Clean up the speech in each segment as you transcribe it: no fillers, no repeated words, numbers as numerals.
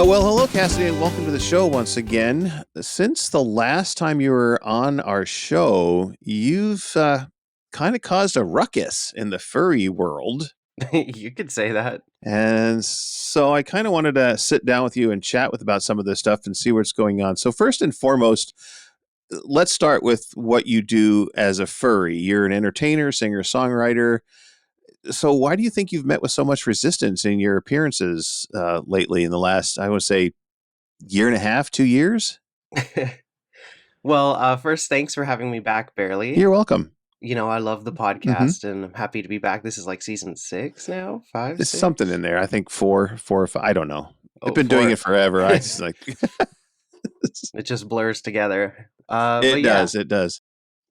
Oh, well, hello, Cassidy, and welcome to the show once again. Since the last time you were on our show, you've kind of caused a ruckus in the furry world. You could say that. And so I kind of wanted to sit down with you and chat with about some of this stuff and see what's going on. So first and foremost, let's start with what you do as a furry. You're an entertainer, singer, songwriter. So why do you think you've met with so much resistance in your appearances lately in the last, I would say, year and a half, 2 years? Well, first, thanks for having me back, Barely. You're welcome. I love the Hmm. podcast and I'm happy to be back. This is like season 6 now, 5, There's something 6. in there. I think four or five. I don't know. I've Oh, been doing 4. it forever. I just like It just blurs together. it But yeah, does. It does.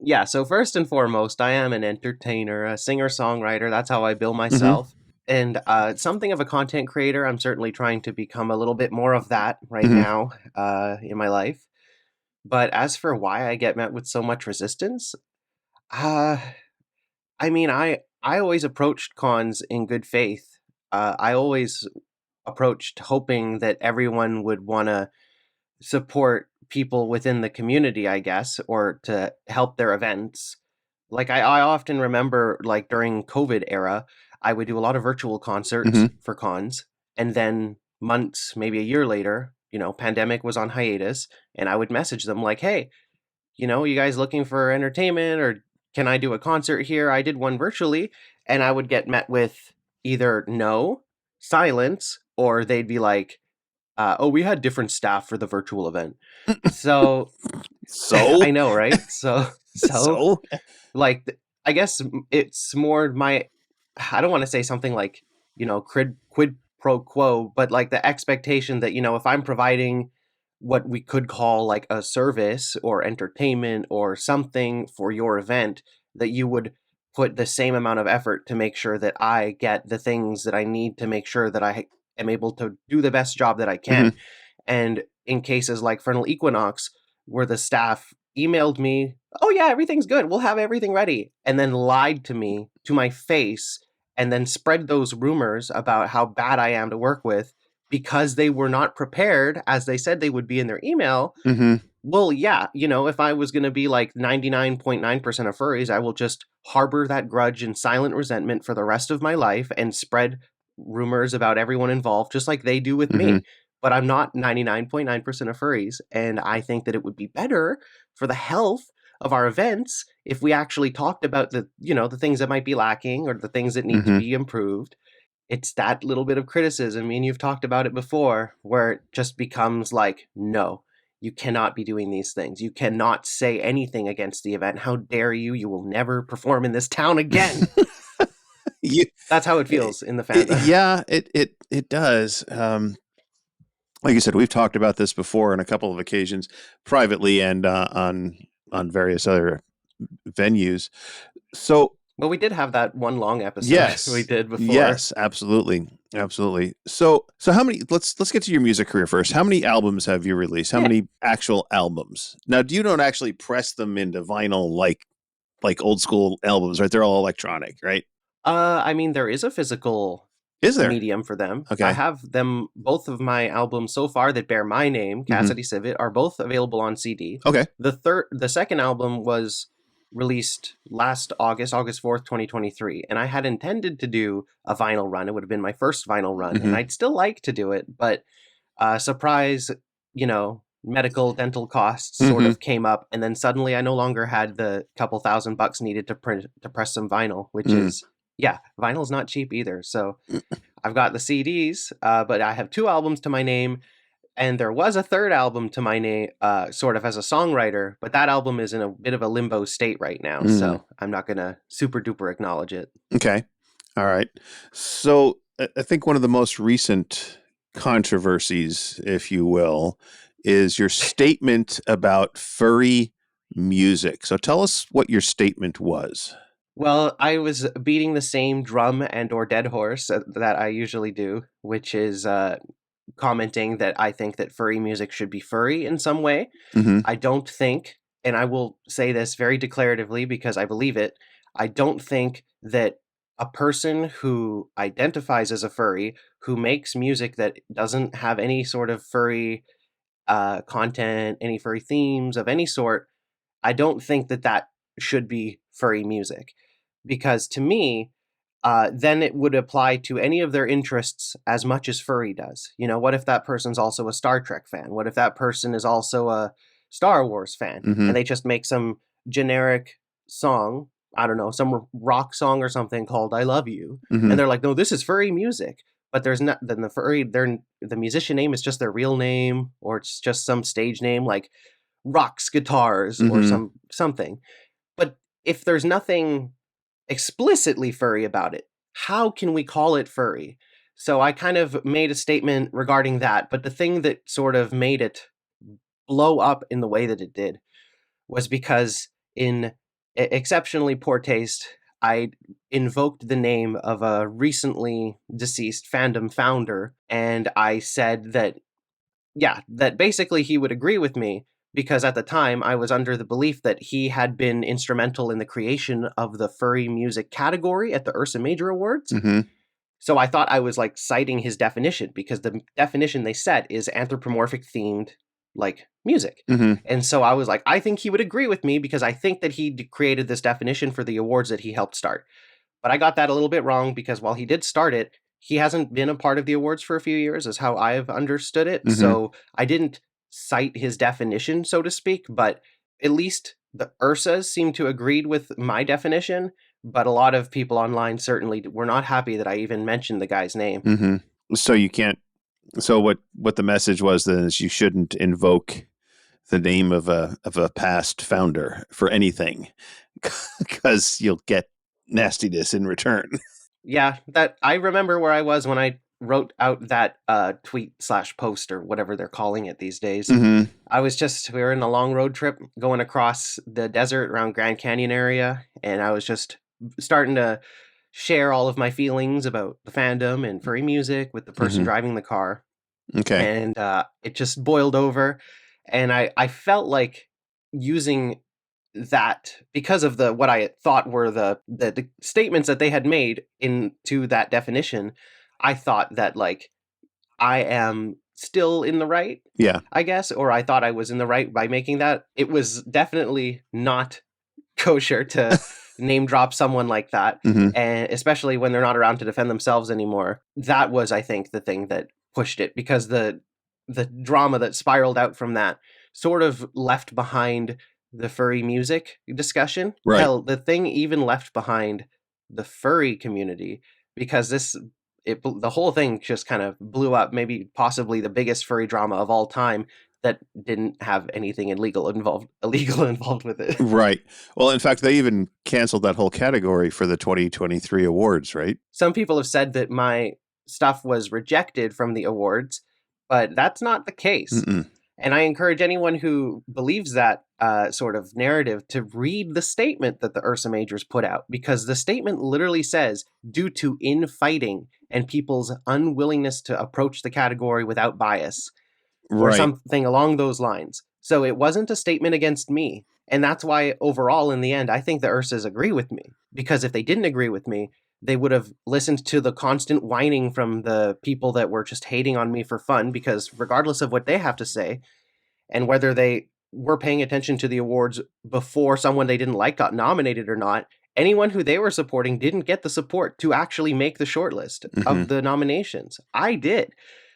yeah. So first and foremost, I am an entertainer, a singer-songwriter. That's how I bill Hmm. myself. And something of a content creator. I'm certainly trying to become a little bit more of that right Hmm. now in my life. But as for why I get met with so much resistance, uh, I always approached cons in good faith. I always approached hoping that everyone would want to support people within the community, I guess, or to help their events. Like I often remember, like during COVID era, I would do a lot of virtual concerts Hmm. for cons, and then months, maybe a year later, pandemic was on hiatus, and I would message them like, "Hey, you guys looking for entertainment or can I do a concert here?" I did one virtually and I would get met with either no, silence, or they'd be like, oh, we had different staff for the virtual event. So So I know, right? So so. like, I guess it's more I don't want to say something like, quid pro quo, but like the expectation that, if I'm providing what we could call like a service or entertainment or something for your event, that you would put the same amount of effort to make sure that I get the things that I need to make sure that I am able to do the best job that I Hmm. can. And in cases like Fernal Equinox, where the staff emailed me, "Oh yeah, everything's good. We'll have everything ready," and then lied to me to my face and then spread those rumors about how bad I am to work with because they were not prepared as they said they would be in their email. Hmm. Well, yeah, if I was going to be like 99.9% of furries, I will just harbor that grudge and silent resentment for the rest of my life and spread rumors about everyone involved, just like they do with Hmm. me. But I'm not 99.9% of furries. And I think that it would be better for the health of our events if we actually talked about the things that might be lacking or the things that need to Hmm. be improved. It's that little bit of criticism. I mean, you've talked about it before, where it just becomes like, no, you cannot be doing these things. You cannot say anything against the event. How dare you? You will never perform in this town again. you, That's how it feels in the fandom. yeah, it does. Like you said, we've talked about this before on a couple of occasions, privately and on various other venues. So Well, we did have that one long episode we yes. did before. Yes, absolutely. Absolutely. So how many let's get to your music career first. How many albums have you released? How Yeah. many actual albums? Now, you don't actually press them into vinyl like old school albums, right? They're all electronic, right? I mean, there is a physical Is there? medium for them. I Okay. have them, both of my albums so far that bear my name, Hmm. Cassidy Civet, are both available on CD. Okay. The second album was released last August, August 4th, 2023, and I had intended to do a vinyl run. It would have been my first vinyl run, and Hmm. I'd still like to do it, but surprise, medical dental costs sort Hmm. of came up, and then suddenly I no longer had the couple $1,000 needed to press some vinyl, which Mm. is, yeah, vinyl's not cheap either. So I've got the CDs, but I have two albums to my name, and there was a third album to my name, sort of as a songwriter, but that album is in a bit of a limbo state right now, Mm. so I'm not gonna super duper acknowledge it. Okay. All right. So I think one of the most recent controversies, if you will, is your statement about furry music. So tell us what your statement was. Well, I was beating the same drum and or dead horse that I usually do, which is commenting that I think that furry music should be furry in some way. Hmm. I don't think, and I will say this very declaratively because I believe it, I don't think that a person who identifies as a furry, who makes music that doesn't have any sort of furry content, any furry themes of any sort, I don't think that that should be furry music. Because to me, then it would apply to any of their interests as much as furry does. You know, what if that person's also a Star Trek fan? What if that person is also a Star Wars fan Mm-hmm. and they just make some generic song, I don't know, some rock song or something called I Love You. Mm-hmm. And they're like, no, this is furry music. But there's not, then the musician name is just their real name, or it's just some stage name like Rocks Guitars or Mm-hmm. something. But if there's nothing explicitly furry about it, how can we call it furry? So I kind of made a statement regarding that, but the thing that sort of made it blow up in the way that it did was because in exceptionally poor taste, I invoked the name of a recently deceased fandom founder, and I said that, yeah, that basically he would agree with me, because at the time I was under the belief that he had been instrumental in the creation of the furry music category at the Ursa Major Awards. Mm-hmm. So I thought I was like citing his definition, because the definition they set is anthropomorphic themed like music. Mm-hmm. And so I was like, I think he would agree with me, because I think that he created this definition for the awards that he helped start. But I got that a little bit wrong, because while he did start it, he hasn't been a part of the awards for a few years, is how I've understood it. Mm-hmm. So I didn't cite his definition, so to speak, but at least the Ursas seem to agreed with my definition. But a lot of people online certainly were not happy that I even mentioned the guy's name. Mm-hmm. So you can't. So what the message was then is you shouldn't invoke the name of a past founder for anything, because you'll get nastiness in return. Yeah, that I remember where I was when I wrote out that tweet/post or whatever they're calling it these days. Mm-hmm. We were in a long road trip going across the desert around Grand Canyon area, and I was just starting to share all of my feelings about the fandom and furry music with the person Mm-hmm. driving the car. Okay. And it just boiled over, and I felt like using that, because of the what I thought were the statements that they had made into that definition. I thought that like I am still in the right, Yeah. I guess, or I thought I was in the right by making that. It was definitely not kosher to name drop someone like that, Mm-hmm. and especially when they're not around to defend themselves anymore. That was, I think, the thing that pushed it, because the drama that spiraled out from that sort of left behind the furry music discussion. Right. Hell, the thing even left behind the furry community, because the whole thing just kind of blew up, maybe possibly the biggest furry drama of all time that didn't have anything illegal involved with it. Right. Well, in fact, they even canceled that whole category for the 2023 awards, right? Some people have said that my stuff was rejected from the awards, but that's not the case. Mm-mm. And I encourage anyone who believes that sort of narrative to read the statement that the Ursa Majors put out, because the statement literally says, due to infighting and people's unwillingness to approach the category without bias, or Right. something along those lines. So it wasn't a statement against me. And that's why overall, in the end, I think the Ursas agree with me. Because if they didn't agree with me, they would have listened to the constant whining from the people that were just hating on me for fun, because regardless of what they have to say, and whether they were paying attention to the awards before someone they didn't like got nominated or not, anyone who they were supporting didn't get the support to actually make the shortlist Mm-hmm. of the nominations. I did.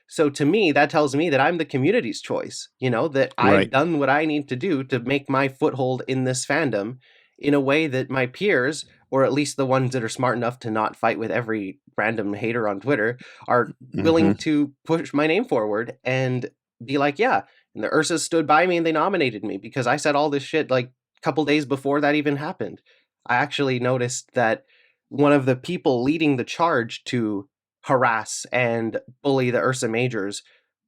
So to me, that tells me that I'm the community's choice, that I've Right. done what I need to do to make my foothold in this fandom in a way that my peers, or at least the ones that are smart enough to not fight with every random hater on Twitter, are willing Mm-hmm. to push my name forward and be like, yeah. And the Ursas stood by me and they nominated me, because I said all this shit like a couple days before that even happened. I actually noticed that one of the people leading the charge to harass and bully the Ursa Majors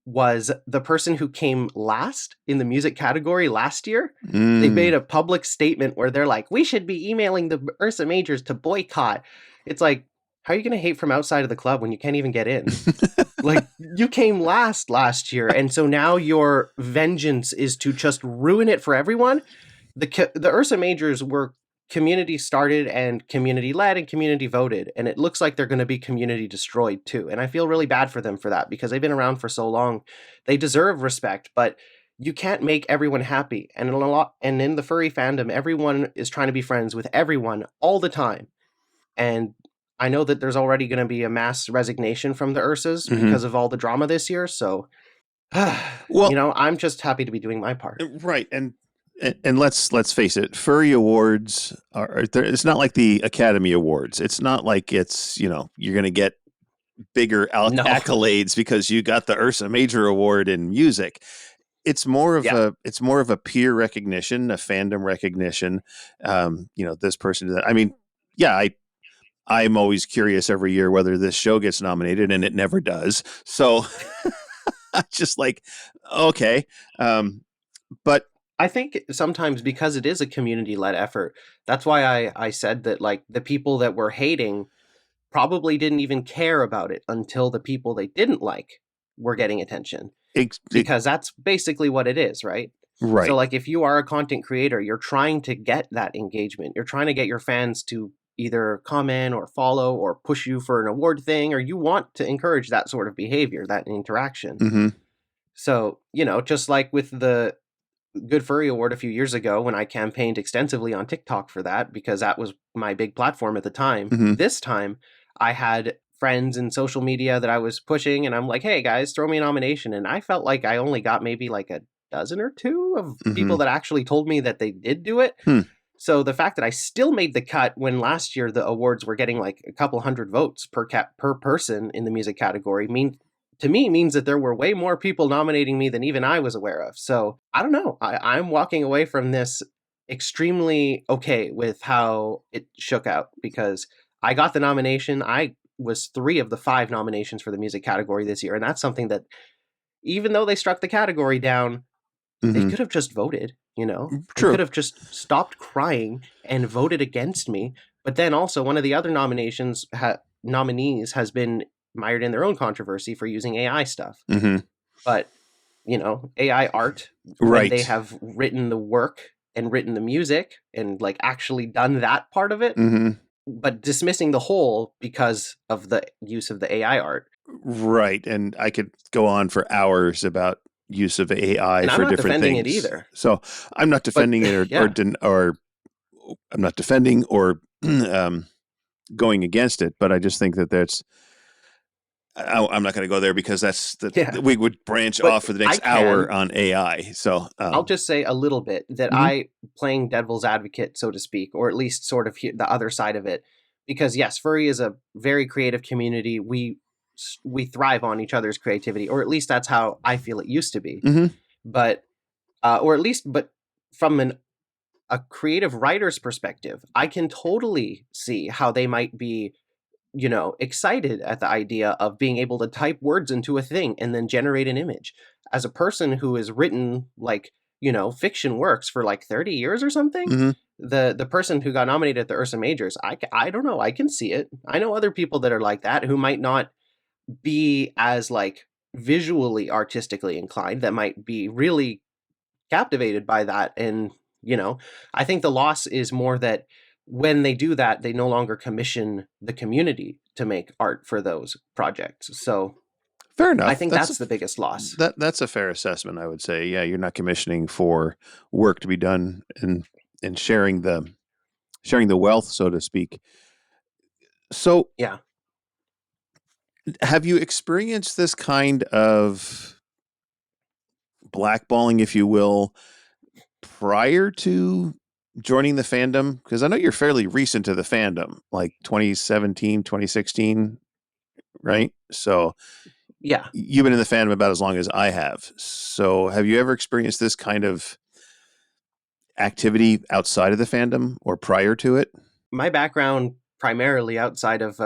was the person who came last in the music category last year. They made a public statement where they're like, we should be emailing the Ursa Majors to boycott. It's like, how are you going to hate from outside of the club when you can't even get in? Like, you came last year, and so now your vengeance is to just ruin it for everyone. The Ursa Majors were community started and community led and community voted, and it looks like they're going to be community destroyed too. And I feel really bad for them for that because they've been around for so long. They deserve respect, but you can't make everyone happy. And in the furry fandom, everyone is trying to be friends with everyone all the time. And I know that there's already going to be a mass resignation from the Ursas because of all the drama this year. So, Well, I'm just happy to be doing my part. right, and let's face it, furry awards it's not like the Academy Awards. It's not like it's, you're going to get bigger No. accolades because you got the Ursa Major Award in music. It's more of a peer recognition, a fandom recognition. This person did that. I mean, yeah, I'm always curious every year whether this show gets nominated, and it never does. So just like, okay. But I think sometimes because it is a community-led effort, that's why I said that, like, the people that were hating probably didn't even care about it until the people they didn't like were getting attention. Because that's basically what it is, right? Right. So, like, if you are a content creator, you're trying to get that engagement. You're trying to get your fans to either comment or follow or push you for an award thing, or you want to encourage that sort of behavior, that interaction. Mm-hmm. So, just like with the Good Furry Award a few years ago when I campaigned extensively on TikTok for that because that was my big platform at the time. Mm-hmm. This time, I had friends in social media that I was pushing, and I'm like, hey guys, throw me a nomination. And I felt like I only got maybe like a dozen or two of people that actually told me that they did do it. So the fact that I still made the cut when last year the awards were getting like a couple hundred votes per person in the music category means that there were way more people nominating me than even I was aware of. So I don't know. I'm walking away from this extremely okay with how it shook out because I got the nomination. I was 3 of the 5 nominations for the music category this year. And that's something that even though they struck the category down, they could have just voted, True. They could have just stopped crying and voted against me. But then also one of the other nominees has been mired in their own controversy for using AI stuff. But, AI art, when they have written the work and written the music and like actually done that part of it, but dismissing the whole because of the use of the AI art. Right. And I could go on for hours about use of AI and for I'm not different defending things. It either. So I'm not defending it or I'm not defending or going against it, but I just think that I'm not going to go there because we would branch off for the next hour on AI. So I'll just say a little bit that I playing devil's advocate, so to speak, or at least sort of the other side of it, because yes, furry is a very creative community. We thrive on each other's creativity, or at least that's how I feel it used to be. But from a creative writer's perspective, I can totally see how they might be excited at the idea of being able to type words into a thing and then generate an image. As a person who has written fiction works for like 30 years or something, the person who got nominated at the Ursa Majors, I don't know, I can see it. I know other people that are like that who might not be as like visually artistically inclined, that might be really captivated by that. And I think the loss is more that when they do that, they no longer commission the community to make art for those projects. So fair enough. I think that's the biggest loss. That's a fair assessment, I would say. Yeah, you're not commissioning for work to be done and sharing the wealth, so to speak. So yeah, have you experienced this kind of blackballing, if you will, prior to joining the fandom? Because I know you're fairly recent to the fandom, like 2017, 2016, right? So yeah, you've been in the fandom about as long as I have. So have you ever experienced this kind of activity outside of the fandom or prior to it? My background primarily outside of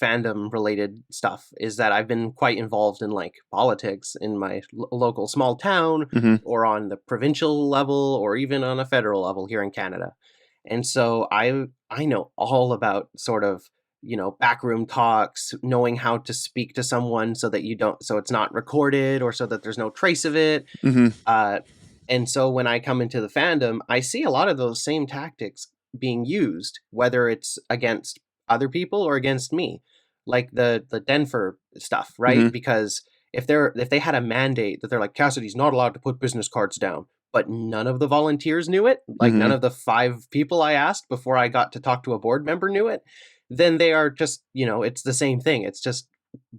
fandom related stuff is that I've been quite involved in like politics in my local small town or on the provincial level or even on a federal level here in Canada. And so I know all about sort of backroom talks, knowing how to speak to someone so that so it's not recorded or so that there's no trace of it. And so when I come into the fandom, I see a lot of those same tactics being used, whether it's against other people or against me, like the Denver stuff, right? Mm-hmm. Because if they had a mandate that they're like, Cassidy's not allowed to put business cards down, but none of the volunteers knew it, like none Mm-hmm. of the 5 people I asked before I got to talk to a board member knew it, then they are just, it's the same thing. It's just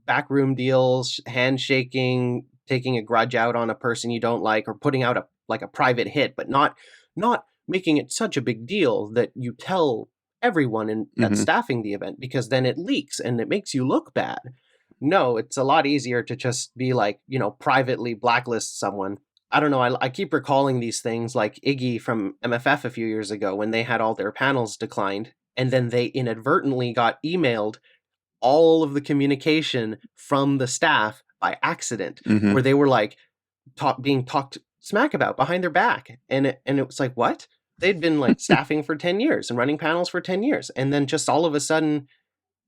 backroom deals, handshaking, taking a grudge out on a person you don't like, or putting out a private hit, but not making it such a big deal that you tell everyone that's Mm-hmm. staffing the event, because then it leaks and it makes you look bad. No, it's a lot easier to just be like, privately blacklist someone. I don't know. I keep recalling these things like Iggy from MFF a few years ago when they had all their panels declined, and then they inadvertently got emailed all of the communication from the staff by accident, Mm-hmm. where they were like being talked smack about behind their back, and it was like, what? They'd been like staffing for 10 years and running panels for 10 years, and then just all of a sudden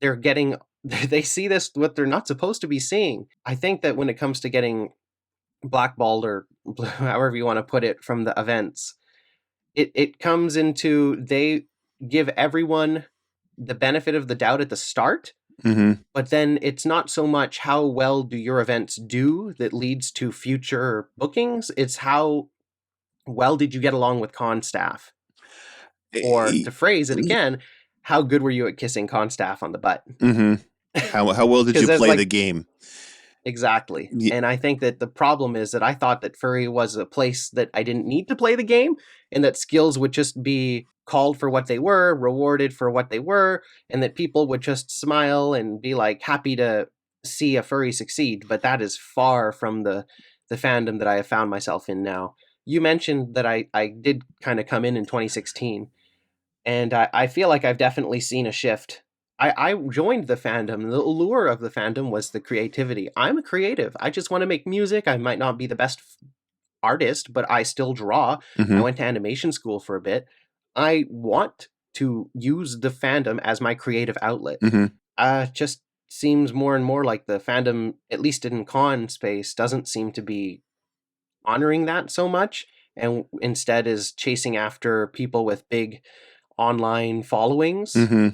they're getting they see this, what they're not supposed to be seeing. I think that when it comes to getting blackballed, or however you want to put it, from the events, it comes into, they give everyone the benefit of the doubt at the start, Mm-hmm. but then it's not so much how well do your events do that leads to future bookings. It's how well did you get along with con staff? Or to phrase it again, how good were you at kissing con staff on the butt? Mm-hmm. How well did Because you there's play the like, game? exactly. Y- And I think that the problem is that I thought that Furry was a place that I didn't need to play the game, and that skills would just be called for what they were, rewarded for what they were, and that people would just smile and be like happy to see a furry succeed. But that is far from the fandom that I have found myself in now. You mentioned that I did kind of come in 2016, and I feel like I've definitely seen a shift. I joined the fandom. The allure of the fandom was the creativity. I'm a creative. I just want to make music. I might not be the best artist, but I still draw. I Mm-hmm. went to animation school for a bit. I want to use the fandom as my creative outlet. Mm-hmm. Just seems more and more like the fandom, at least in con space, doesn't seem to be honoring that so much, and instead is chasing after people with big online followings. Mm-hmm.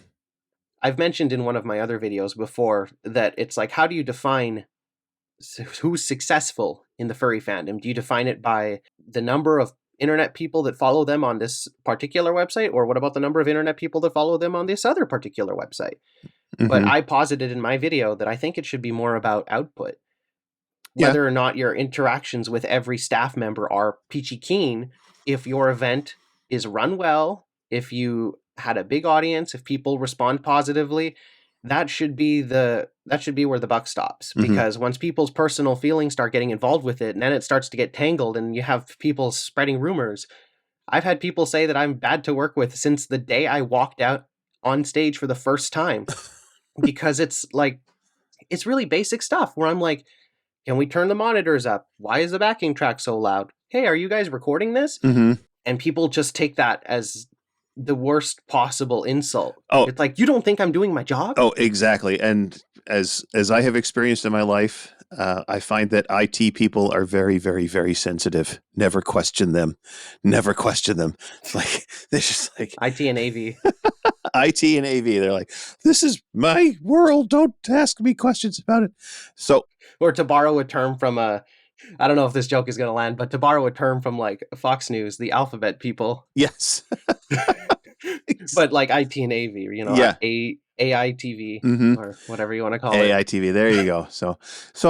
I've mentioned in one of my other videos before that it's like, how do you define who's successful in the furry fandom? Do you define it by the number of internet people that follow them on this particular website, or what about the number of internet people that follow them on this other particular website? But Mm-hmm. I posited in my video that I think it should be more about output. Yeah. Whether or not your interactions with every staff member are peachy keen, if your event is run well, if you had a big audience, if people respond positively, that should be where the buck stops. Mm-hmm. Because once people's personal feelings start getting involved with it, and then it starts to get tangled, and you have people spreading rumors. I've had people say that I'm bad to work with since the day I walked out on stage for the first time, because it's like, it's really basic stuff where I'm like, can we turn the monitors up? Why is the backing track so loud? Hey, are you guys recording this? Mm-hmm. And people just take that as the worst possible insult. Oh, It's like, you don't think I'm doing my job? oh, exactly. And as I have experienced in my life, I find that IT people are very, very, very sensitive. Never question them. Never question them. It's like they're just like IT and AV. IT and AV. They're like, this is my world. Don't ask me questions about it. So, Or to borrow a term from I don't know if this joke is going to land, but to borrow a term from like Fox News, the alphabet people. yes. But like IT and AV, Yeah. AITV, Mm-hmm. or whatever you want to call it. AITV. There you go. So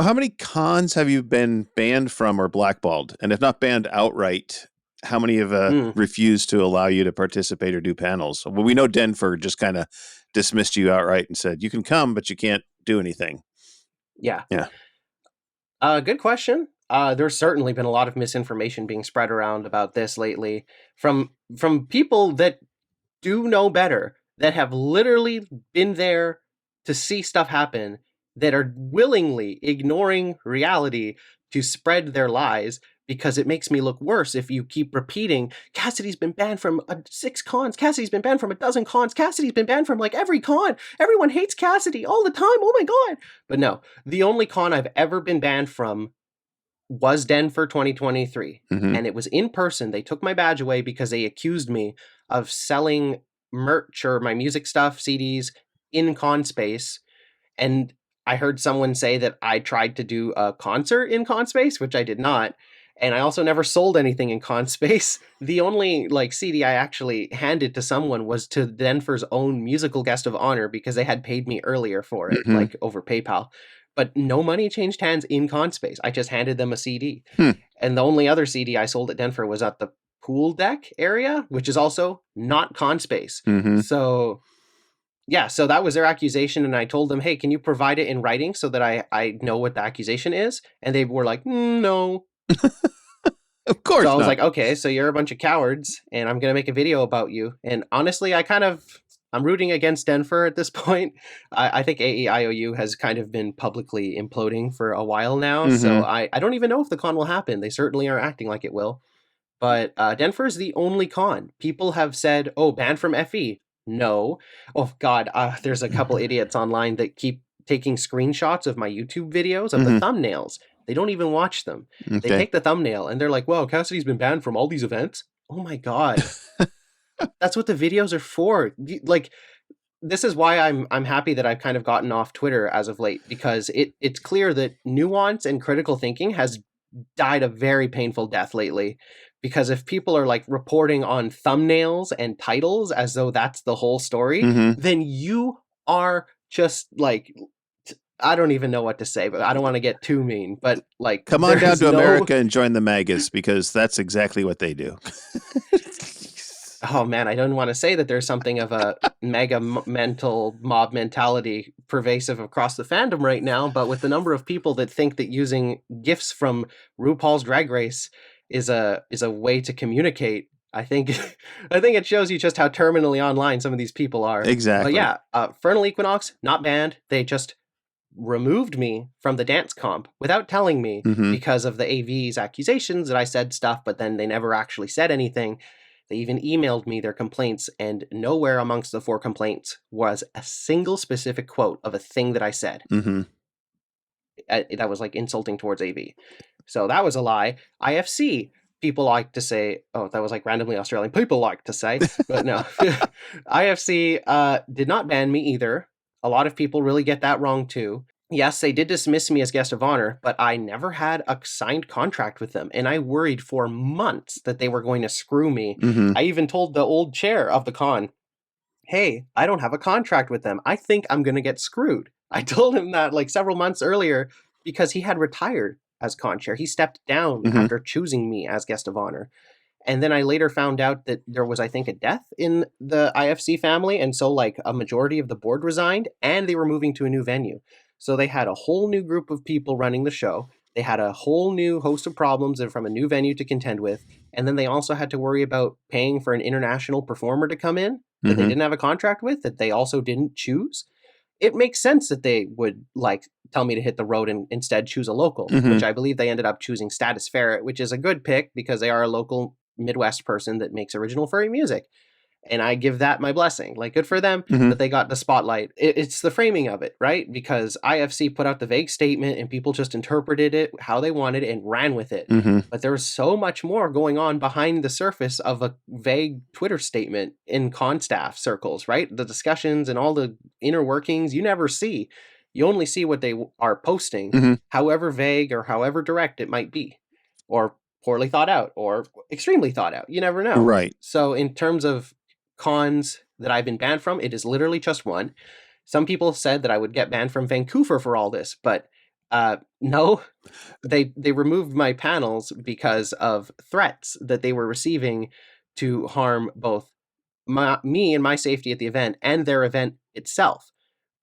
how many cons have you been banned from or blackballed? And if not banned outright, how many have refused to allow you to participate or do panels? Well, we know Denver just kind of dismissed you outright and said, you can come, but you can't do anything. Yeah. Yeah. Good question. There's certainly been a lot of misinformation being spread around about this lately from people that do know better, that have literally been there to see stuff happen, that are willingly ignoring reality to spread their lies, because it makes me look worse if you keep repeating, Cassidy's been banned from 6 cons, Cassidy's been banned from a dozen cons, Cassidy's been banned from like every con, everyone hates Cassidy all the time, oh my god. But no, the only con I've ever been banned from was Denver 2023. Mm-hmm. And it was in person. They took my badge away because they accused me of selling merch or my music stuff, CDs, in con space. And I heard someone say that I tried to do a concert in con space, which I did not. And I also never sold anything in con space. The only like CD I actually handed to someone was to Denver's own musical guest of honor because they had paid me earlier for it, Mhm. like over PayPal. But no money changed hands in con space. I just handed them a CD. Hmm. And the only other CD I sold at Denver was at the pool deck area, which is also not con space. Mhm. So yeah, so that was their accusation, and I told them, hey, can you provide it in writing so that I know what the accusation is? And they were like, no. Of course So I was not. like, okay, so you're a bunch of cowards, and I'm gonna make a video about you. And honestly, I'm rooting against Denver at this point. I think AEIOU has kind of been publicly imploding for a while now, so Mhm. I don't even know if the con will happen. They certainly are acting like it will. But Denver is the only con. People have said, oh, banned from FE. No. Oh, God. There's a couple idiots online that keep taking screenshots of my YouTube videos of the Mhm. thumbnails. They don't even watch them. They Okay. take the thumbnail and they're like, wow, Cassidy's been banned from all these events. Oh my God. That's what the videos are for. Like, this is why I'm happy that I've kind of gotten off Twitter as of late, because it's clear that nuance and critical thinking has died a very painful death lately. Because if people are like reporting on thumbnails and titles as though that's the whole story, Mhm. then you are just like, I don't even know what to say, but I don't want to get too mean, but like Come on there down is to no, America and join the MAGAs because that's exactly what they do. oh man, I don't want to say that there's something of a mega mental mob mentality pervasive across the fandom right now, but with the number of people that think that using gifs from RuPaul's Drag Race is a way to communicate, I think I think it shows you just how terminally online some of these people are. But Exactly. yeah, Fernal Equinox not banned. They just removed me from the dance comp without telling me Mhm. because of the AV's accusations that I said stuff, but then they never actually said anything. They even emailed me their complaints, and nowhere amongst the 4 complaints was a single specific quote of a thing that I said Mhm. that was like insulting towards AV. So that was a lie. IFC, people like to say, oh, that was like randomly Australian. People like to say, but no. IFC did not ban me either. A lot of people really get that wrong too. Yes, they did dismiss me as guest of honor, but I never had a signed contract with them, and I worried for months that they were going to screw me. Mhm. I even told the old chair of the con, hey, I don't have a contract with them. I think I'm going to get screwed. I told him that like several months earlier because he had retired as con chair. He stepped down Mhm. after choosing me as guest of honor. And then I later found out that there was, I think, a death in the IFC family. And so, like, a majority of the board resigned and they were moving to a new venue. So they had a whole new group of people running the show. They had a whole new host of problems and from a new venue to contend with. And then they also had to worry about paying for an international performer to come in that they Mhm. didn't have a contract with, that they also didn't choose. It makes sense that they would, like, tell me to hit the road and instead choose a local, which Mhm. I believe they ended up choosing Status Ferret, which is a good pick because they are a local Midwest person that makes original furry music. And I give that my blessing. Like, good for them Mhm. that they got the spotlight. It's the framing of it, right? Because IFC put out the vague statement and people just interpreted it how they wanted and ran with it. Mhm. But there was so much more going on behind the surface of a vague Twitter statement in con staff circles, right? The discussions and all the inner workings you never see. You only see what they are posting, Mhm. however vague or however direct it might be, or poorly thought out, or extremely thought out. You never know. Right. So, in terms of cons that I've been banned from, it is literally just one. Some people said that I would get banned from Vancouver for all this, but no, they removed my panels because of threats that they were receiving to harm both me and my safety at the event and their event itself.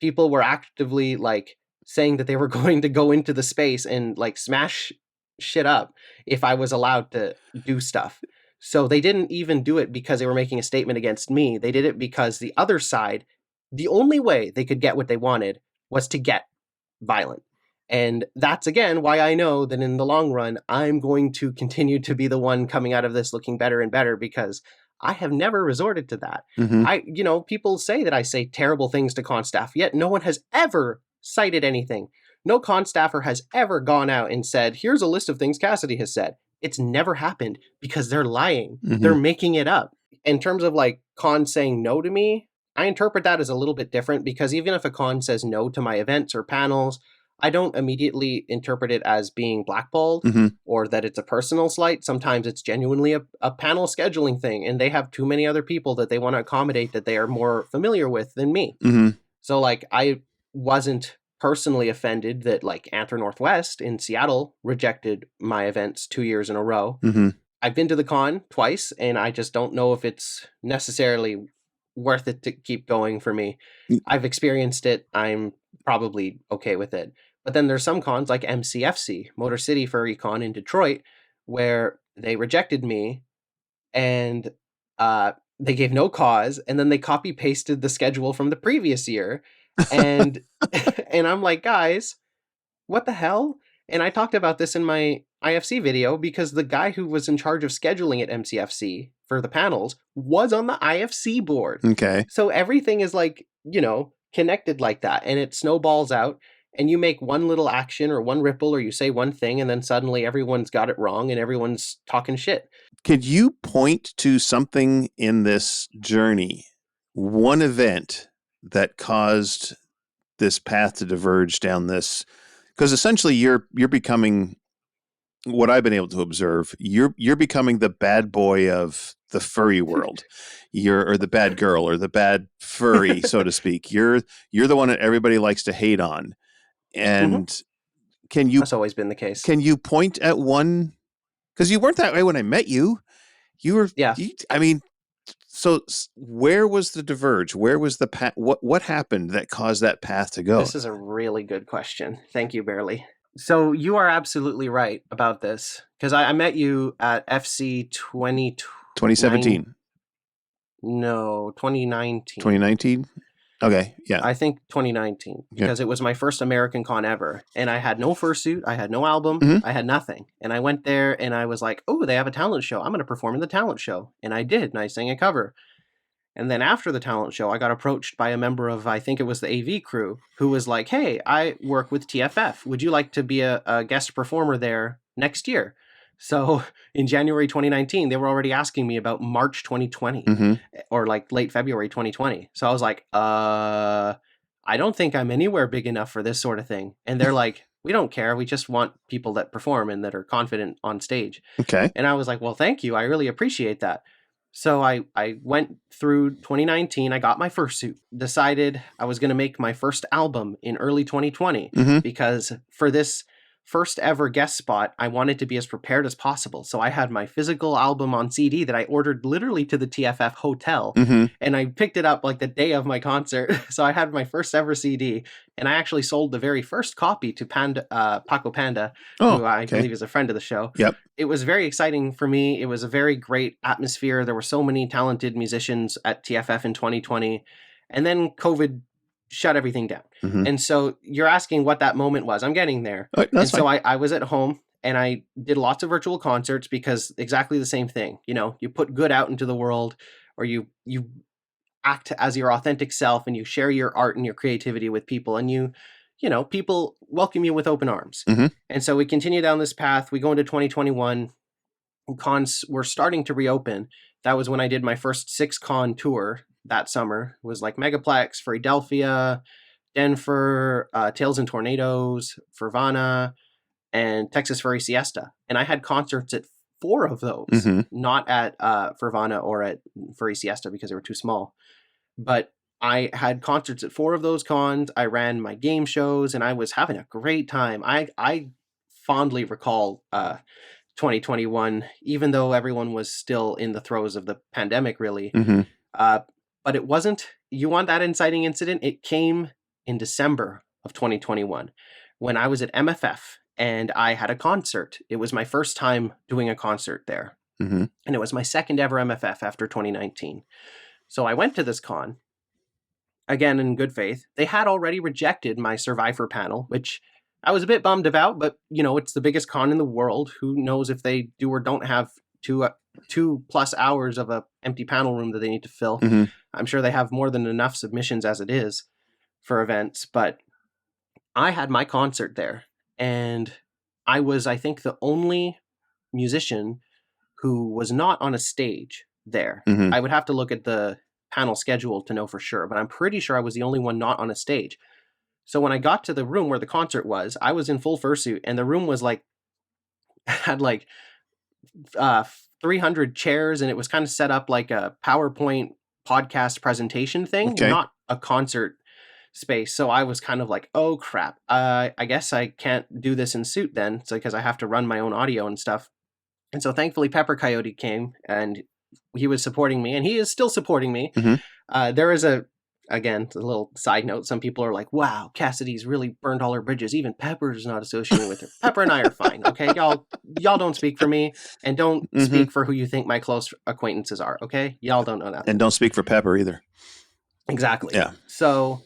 People were actively like saying that they were going to go into the space and like smash shit up if I was allowed to do stuff. So they didn't even do it because they were making a statement against me. They did it because the other side, the only way they could get what they wanted was to get violent. And that's again why I know that in the long run, I'm going to continue to be the one coming out of this looking better and better because I have never resorted to that. Mhm. People say that I say terrible things to con staff, yet no one has ever cited anything. No con staffer has ever gone out and said, here's a list of things Cassidy has said. It's never happened because they're lying. They're Mhm. making it up. in terms of like cons saying no to me, I interpret that as a little bit different, because even if a con says no to my events or panels, I don't immediately interpret it as being blackballed Mm-hmm. or that it's a personal slight. Sometimes it's genuinely a panel scheduling thing, and they have too many other people that they want to accommodate that they are more familiar with than me. Mm-hmm. So like I wasn't personally offended that like Anther Northwest in Seattle rejected my events 2 years in a row. Mm-hmm. I've been to the con twice, and I just don't know if it's necessarily worth it to keep going for me. I've experienced it. I'm probably okay with it. But then there's some cons like MCFC, Motor City Furry Con in Detroit, where they rejected me, and they gave no cause, and then they copy pasted the schedule from the previous year, and and I'm like, guys, what the hell? And I talked about this in my IFC video, because the guy who was in charge of scheduling at MCFC for the panels was on the IFC board. Okay. So everything is like, connected like that, and it snowballs out, and you make one little action or one ripple, or you say one thing, and then suddenly everyone's got it wrong and everyone's talking shit. Could you point to something in this journey, one event that caused this path to diverge down this? Because essentially you're becoming, what I've been able to observe, you're becoming the bad boy of the furry world. Or the bad girl, or the bad furry, so to speak. You're the one that everybody likes to hate on. And can you That's always been the case. point at one? Because you weren't that way when I met you. You were. Yeah. I mean, so where was the diverge? Where was the path? What happened that caused that path to go? This is a really good question. Thank you, Barely. So you are absolutely right about this, because I met you at FC 2017. No, 2019. 2019? Okay, yeah. I think 2019, because it was my first American Con ever, and I had no fursuit, I had no album, I had nothing. And I went there and I was like, oh, they have a talent show. I'm going to perform in the talent show. And I did, and I sang a cover. And then after the talent show, I got approached by a member of, I think it was the AV crew, who was like, hey, I work with TFF. Would you like to be a guest performer there next year? So in January 2019, they were already asking me about March 2020 or like late February 2020. So I was like, I don't think I'm anywhere big enough for this sort of thing. And they're like, we don't care. We just want people that perform and that are confident on stage. Okay. And I was like, well, thank you. I really appreciate that. So I went through 2019. I got my fursuit, decided I was going to make my first album in early 2020 because for this first ever guest spot, I wanted to be as prepared as possible. So I had my physical album on CD that I ordered literally to the TFF hotel, and I picked it up like the day of my concert. So I had my first ever CD, and I actually sold the very first copy to Paco Panda, who I believe is a friend of the show. Yep. It was very exciting for me. It was a very great atmosphere. There were so many talented musicians at TFF in 2020, and then COVID shut everything down. And so you're asking what that moment was. I'm getting there. So I was at home and I did lots of virtual concerts, because exactly the same thing. You put good out into the world, or you act as your authentic self, and you share your art and your creativity with people, and people welcome you with open arms. And so we continue down this path. We go into 2021. Cons were starting to reopen. That was when I did my first 6-con tour that summer. It was like Megaplex, Philadelphia, Denver, Tails and Tornadoes, Fervana, and Texas Furry Siesta. And I had concerts at 4 of those, not at Fervana or at Furry Siesta because they were too small. But I had concerts at 4 of those cons. I ran my game shows, and I was having a great time. I fondly recall 2021, even though everyone was still in the throes of the pandemic, really. But it wasn't, you want that inciting incident? It came in December of 2021 when I was at MFF and I had a concert. It was my first time doing a concert there. And it was my second ever MFF after 2019. So I went to this con, again in good faith. They had already rejected my Survivor panel, which I was a bit bummed about, but it's the biggest con in the world. Who knows if they do or don't have 2+ hours of a empty panel room that they need to fill. I'm sure they have more than enough submissions as it is for events, but I had my concert there, and I was, I think, the only musician who was not on a stage there. Mhm. I would have to look at the panel schedule to know for sure, but I'm pretty sure I was the only one not on a stage. So when I got to the room where the concert was, I was in full fursuit, and the room was like had like 300 chairs, and it was kind of set up like a PowerPoint podcast presentation thing, Okay. not a concert space. So I was kind of like, oh crap, I guess I can't do this in suit then, so because I have to run my own audio and stuff. And so thankfully Pepper Coyote came, and he was supporting me, and he is still supporting me. Mhm. There is again, a little side note. Some people are like, wow, Cassidy's really burned all her bridges. Even Pepper's not associated with her. Pepper and I are fine. Okay. Y'all don't speak for me, and don't Mhm. speak for who you think my close acquaintances are. Okay. Y'all don't know nothing. And don't speak for Pepper either. Exactly. Yeah. So,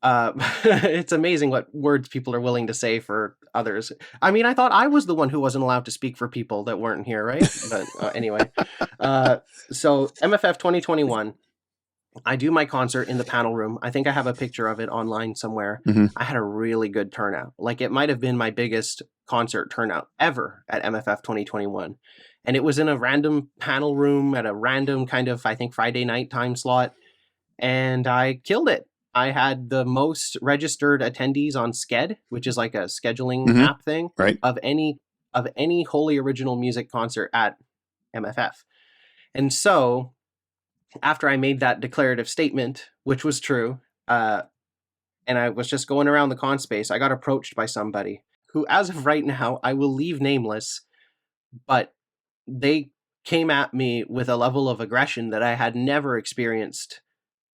it's amazing what words people are willing to say for others. I mean, I thought I was the one who wasn't allowed to speak for people that weren't here, right? But anyway, so MFF 2021, I do my concert in the panel room. I think I have a picture of it online somewhere. Mhm. I had a really good turnout. Like, it might have been my biggest concert turnout ever at MFF 2021. And it was in a random panel room at a random kind of, I think, Friday night time slot. And I killed it. I had the most registered attendees on Sked, which is like a scheduling Mhm. app thing, Right. of any wholly original music concert at MFF. And so after I made that declarative statement, which was true, and I was just going around the con space, I got approached by somebody who, as of right now, I will leave nameless, but they came at me with a level of aggression that I had never experienced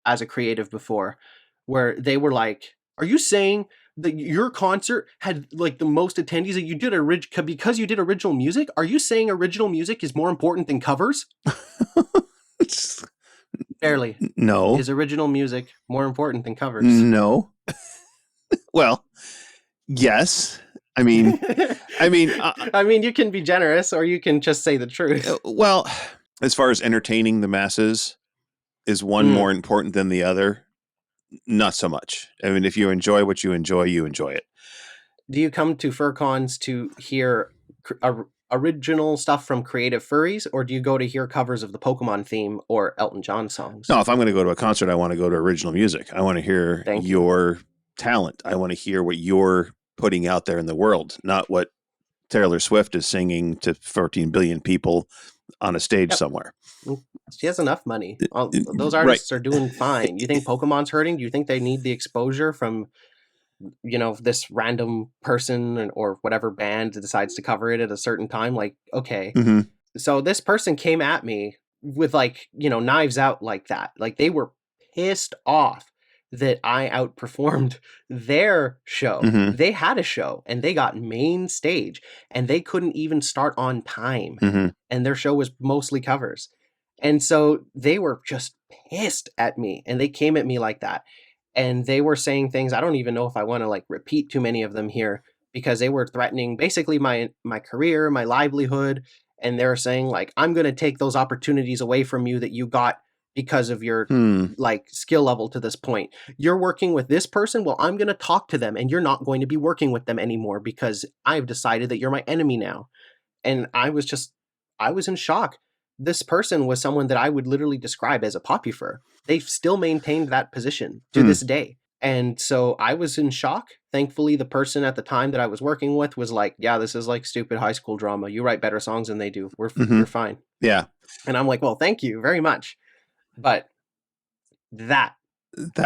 as a creative before, where they were like, are you saying that your concert had like the most attendees that you did because you did original music? Are you saying original music is more important than covers? Barely. No. Is original music more important than covers? No. Well, yes. I mean, I mean, you can be generous, or you can just say the truth. Well, as far as entertaining the masses, is one more important than the other? Not so much. I mean, if you enjoy what you enjoy it. Do you come to FurCons to hear original stuff from creative furries, or do you go to hear covers of the Pokemon theme or Elton John songs? No, if I'm going to go to a concert, I want to go to original music. I want to hear your talent. I want to hear what you're putting out there in the world, not what Taylor Swift is singing to 14 billion people on a stage somewhere. She has enough money. Those artists are doing fine. You think Pokemon's hurting? Do you think they need the exposure from, this random person or whatever band that decides to cover it at a certain time? Like, okay. Mm-hmm. So this person came at me with knives out like that. Like, they were pissed off that I outperformed their show. Mm-hmm. They had a show and they got main stage, and they couldn't even start on time. Mm-hmm. And their show was mostly covers. And so they were just pissed at me, and they came at me like that. And they were saying things, I don't even know if I want to repeat too many of them here, because they were threatening basically my career, my livelihood. And they're saying I'm going to take those opportunities away from you that you got because of your skill level to this point. You're working with this person. Well, I'm going to talk to them, and you're not going to be working with them anymore because I've decided that you're my enemy now. And I was in shock. This person was someone that I would literally describe as a poppyfur. They've still maintained that position to this day. And so I was in shock. Thankfully, the person at the time that I was working with was like, yeah, this is stupid high school drama. You write better songs than they do. You're fine. Yeah. And I'm like, well, thank you very much. But that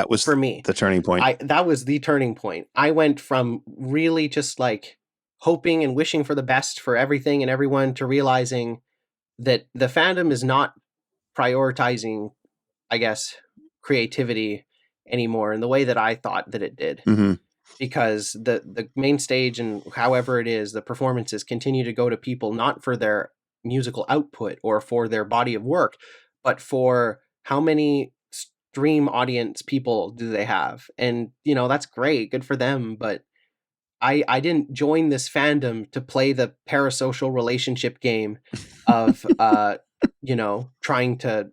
was for me the turning point. That was the turning point. I went from really just hoping and wishing for the best for everything and everyone to realizing that the fandom is not prioritizing, I guess, creativity anymore in the way that I thought that it did. Mm-hmm. Because the main stage and however it is, the performances continue to go to people not for their musical output or for their body of work, but for how many stream audience people do they have. And, that's great. Good for them. But I didn't join this fandom to play the parasocial relationship game of, trying to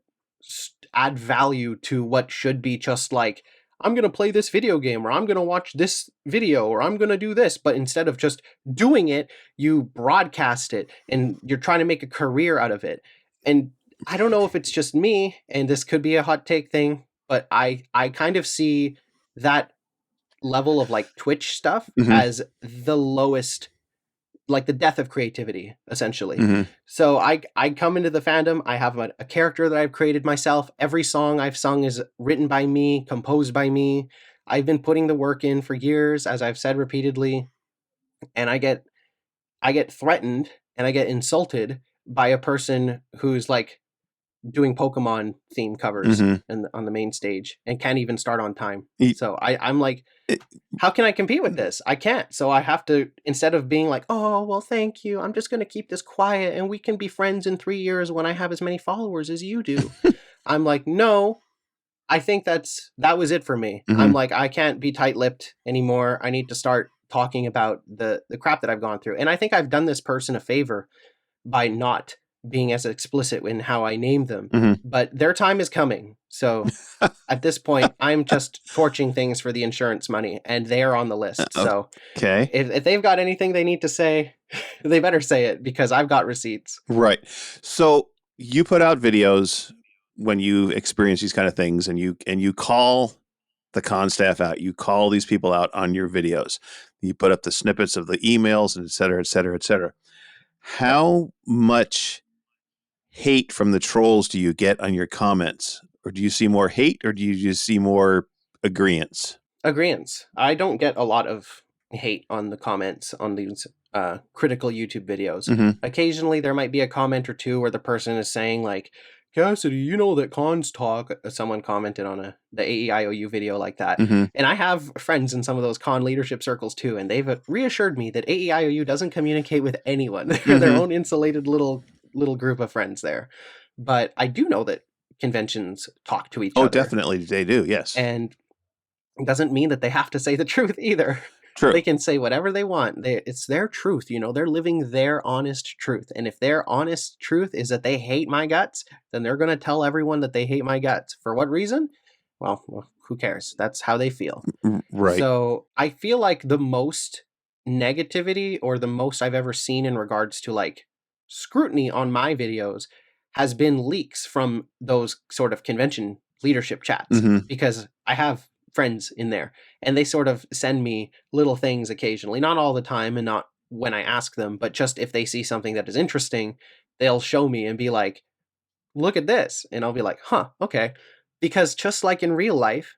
add value to what should be just I'm going to play this video game, or I'm going to watch this video, or I'm going to do this. But instead of just doing it, you broadcast it and you're trying to make a career out of it. And I don't know if it's just me, and this could be a hot take thing, but I kind of see that level of like Twitch stuff Hmm. as the lowest, like the death of creativity, essentially. Hmm. So I come into the fandom, I have a character that I've created myself. Every song I've sung is written by me, composed by me. I've been putting the work in for years, as I've said repeatedly, and I get threatened and I get insulted by a person who's like doing Pokemon theme covers Hmm. on the main stage and can't even start on time. It, So I'm like, how can I compete with this? I can't. So I have to, instead of being like, oh, well, thank you, I'm just going to keep this quiet and we can be friends in 3 years when I have as many followers as you do. I'm like, no, I think that was it for me. I'm hmm. like, I can't be tight-lipped anymore. I need to start talking about the crap that I've gone through. And I think I've done this person a favor by not being as explicit in how I name them. Hmm. But their time is coming. So at this point, I'm just torching things for the insurance money, and they're on the list. So Okay. if they've got anything they need to say, they better say it because I've got receipts. Right. So you put out videos when you experience these kind of things, and you call the con staff out. You call these people out on your videos. You put up the snippets of the emails, and et cetera, et cetera, et cetera. Yep. How much hate from the trolls do you get on your comments? Or do you see more hate, or do you just see more agreeance? Agreements. I don't get a lot of hate on the comments on these critical YouTube videos. Hmm. Occasionally, there might be a comment or two where the person is saying like, "Cassidy, you know that cons talk." Someone commented on the AEIOU video like that, Hmm. and I have friends in some of those con leadership circles too, and they've reassured me that AEIOU doesn't communicate with anyone. They're their Hmm. own insulated little group of friends there. But I do know that conventions talk to each Oh, other, definitely they do. Yes. and doesn't mean that they have to say the truth either. True. They can say whatever they want. It's their truth, they're living their honest truth. And if their honest truth is that they hate my guts, then they're going to tell everyone that they hate my guts. For what reason? Well, who cares? That's how they feel. Right. So I feel like the most negativity or the most I've ever seen in regards to like scrutiny on my videos has been leaks from those sort of convention leadership chats Hmm. because I have friends in there and they sort of send me little things occasionally, not all the time and not when I ask them, but just if they see something that is interesting, they'll show me and be like, look at this. And I'll be like, huh, okay. Because just like in real life,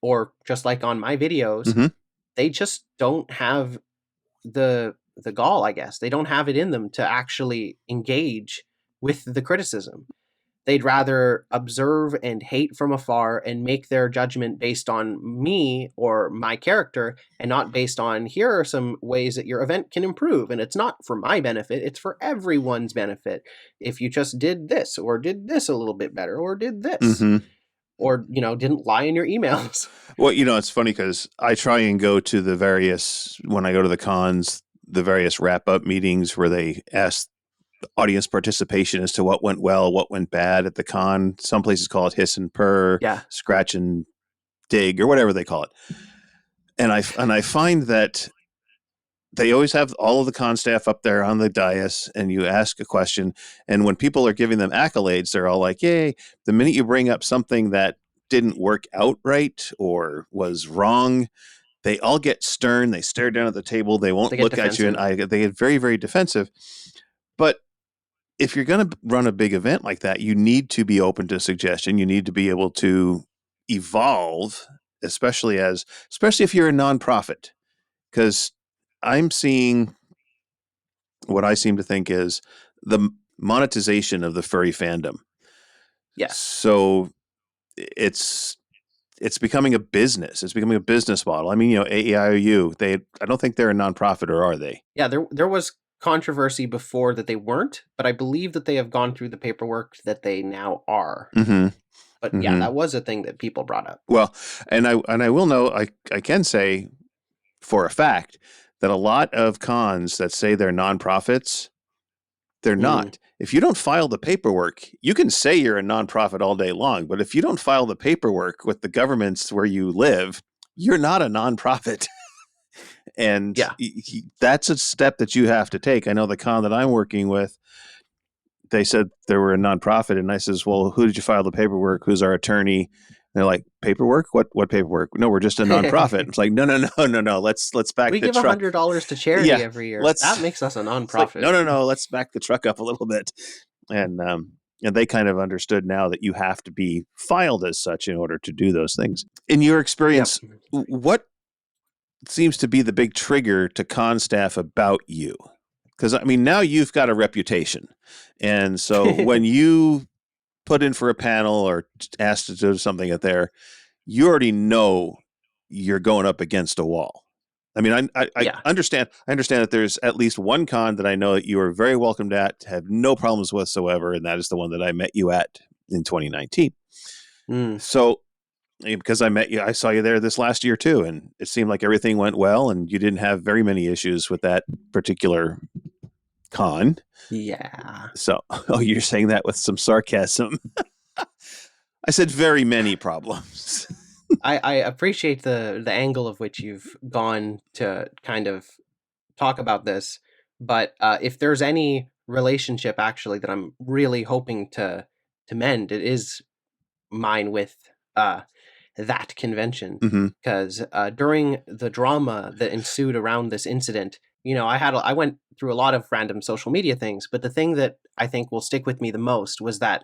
or just like on my videos, Hmm. they just don't have the gall, I guess. They don't have it in them to actually engage with the criticism. They'd rather observe and hate from afar and make their judgment based on me or my character and not based on here are some ways that your event can improve. And it's not for my benefit, it's for everyone's benefit. If you just did this or did this a little bit better or did this Hmm. or, didn't lie in your emails. Well, it's funny because I try and go to the various, when I go to the cons, the various wrap up meetings where they ask audience participation as to what went well, what went bad at the con. Some places call it hiss and purr, Yeah. scratch and dig, or whatever they call it. And I find that they always have all of the con staff up there on the dais, and you ask a question, and when people are giving them accolades, they're all like, "Yay!" The minute you bring up something that didn't work out right or was wrong, they all get stern. They stare down at the table. They won't They get look at you, and defensive. they get very, very defensive. But if you're going to run a big event like that, you need to be open to suggestion. You need to be able to evolve, especially if you're a nonprofit, because I'm seeing what I seem to think is the monetization of the furry fandom. Yes. So it's it's becoming a business. It's becoming a business model. I mean, AEIOU, I don't think they're a nonprofit, or are they? Yeah, there was controversy before that they weren't, but I believe that they have gone through the paperwork that they now are. Mm-hmm. But yeah, Mm-hmm. that was a thing that people brought up. Well, and I will know, I can say for a fact that a lot of cons that say they're nonprofits, they're Mm, not. If you don't file the paperwork, you can say you're a nonprofit all day long, but if you don't file the paperwork with the governments where you live, you're not a nonprofit. And yeah. that's a step that you have to take. I know the con that I'm working with, they said they were a nonprofit, and I says, "Well, who did you file the paperwork? Who's our attorney?" And they're like, "Paperwork? What paperwork? No, we're just a nonprofit." It's like, no, no, no, no, no. Let's back We the give truck. $100 to charity Yeah, every year. That let's. makes us a It's like, nonprofit. no, no, no. Let's back the truck up a little bit, and they kind of understood now that you have to be filed as such in order to do those things. In your Yep. experience, what seems to be the big trigger to con staff about you? Because I mean, now you've got a reputation, and so when you put in for a panel or asked to do something at there, you already know you're going up against a wall. I mean, I Yeah. understand. I understand that there's at least one con that I know that you are very welcomed at, have no problems whatsoever, and that is the one that I met you at in 2019. Mm. So, because I met you, I saw you there this last year too, and it seemed like everything went well, and you didn't have very many issues with that particular con. Yeah. So, oh, you're saying that with some sarcasm. I said very many problems. I appreciate the angle of which you've gone to kind of talk about this, but if there's any relationship actually that I'm really hoping to mend, it is mine with that convention, Mm-hmm. because during the drama that ensued around this incident, I went through a lot of random social media things, but the thing that I think will stick with me the most was that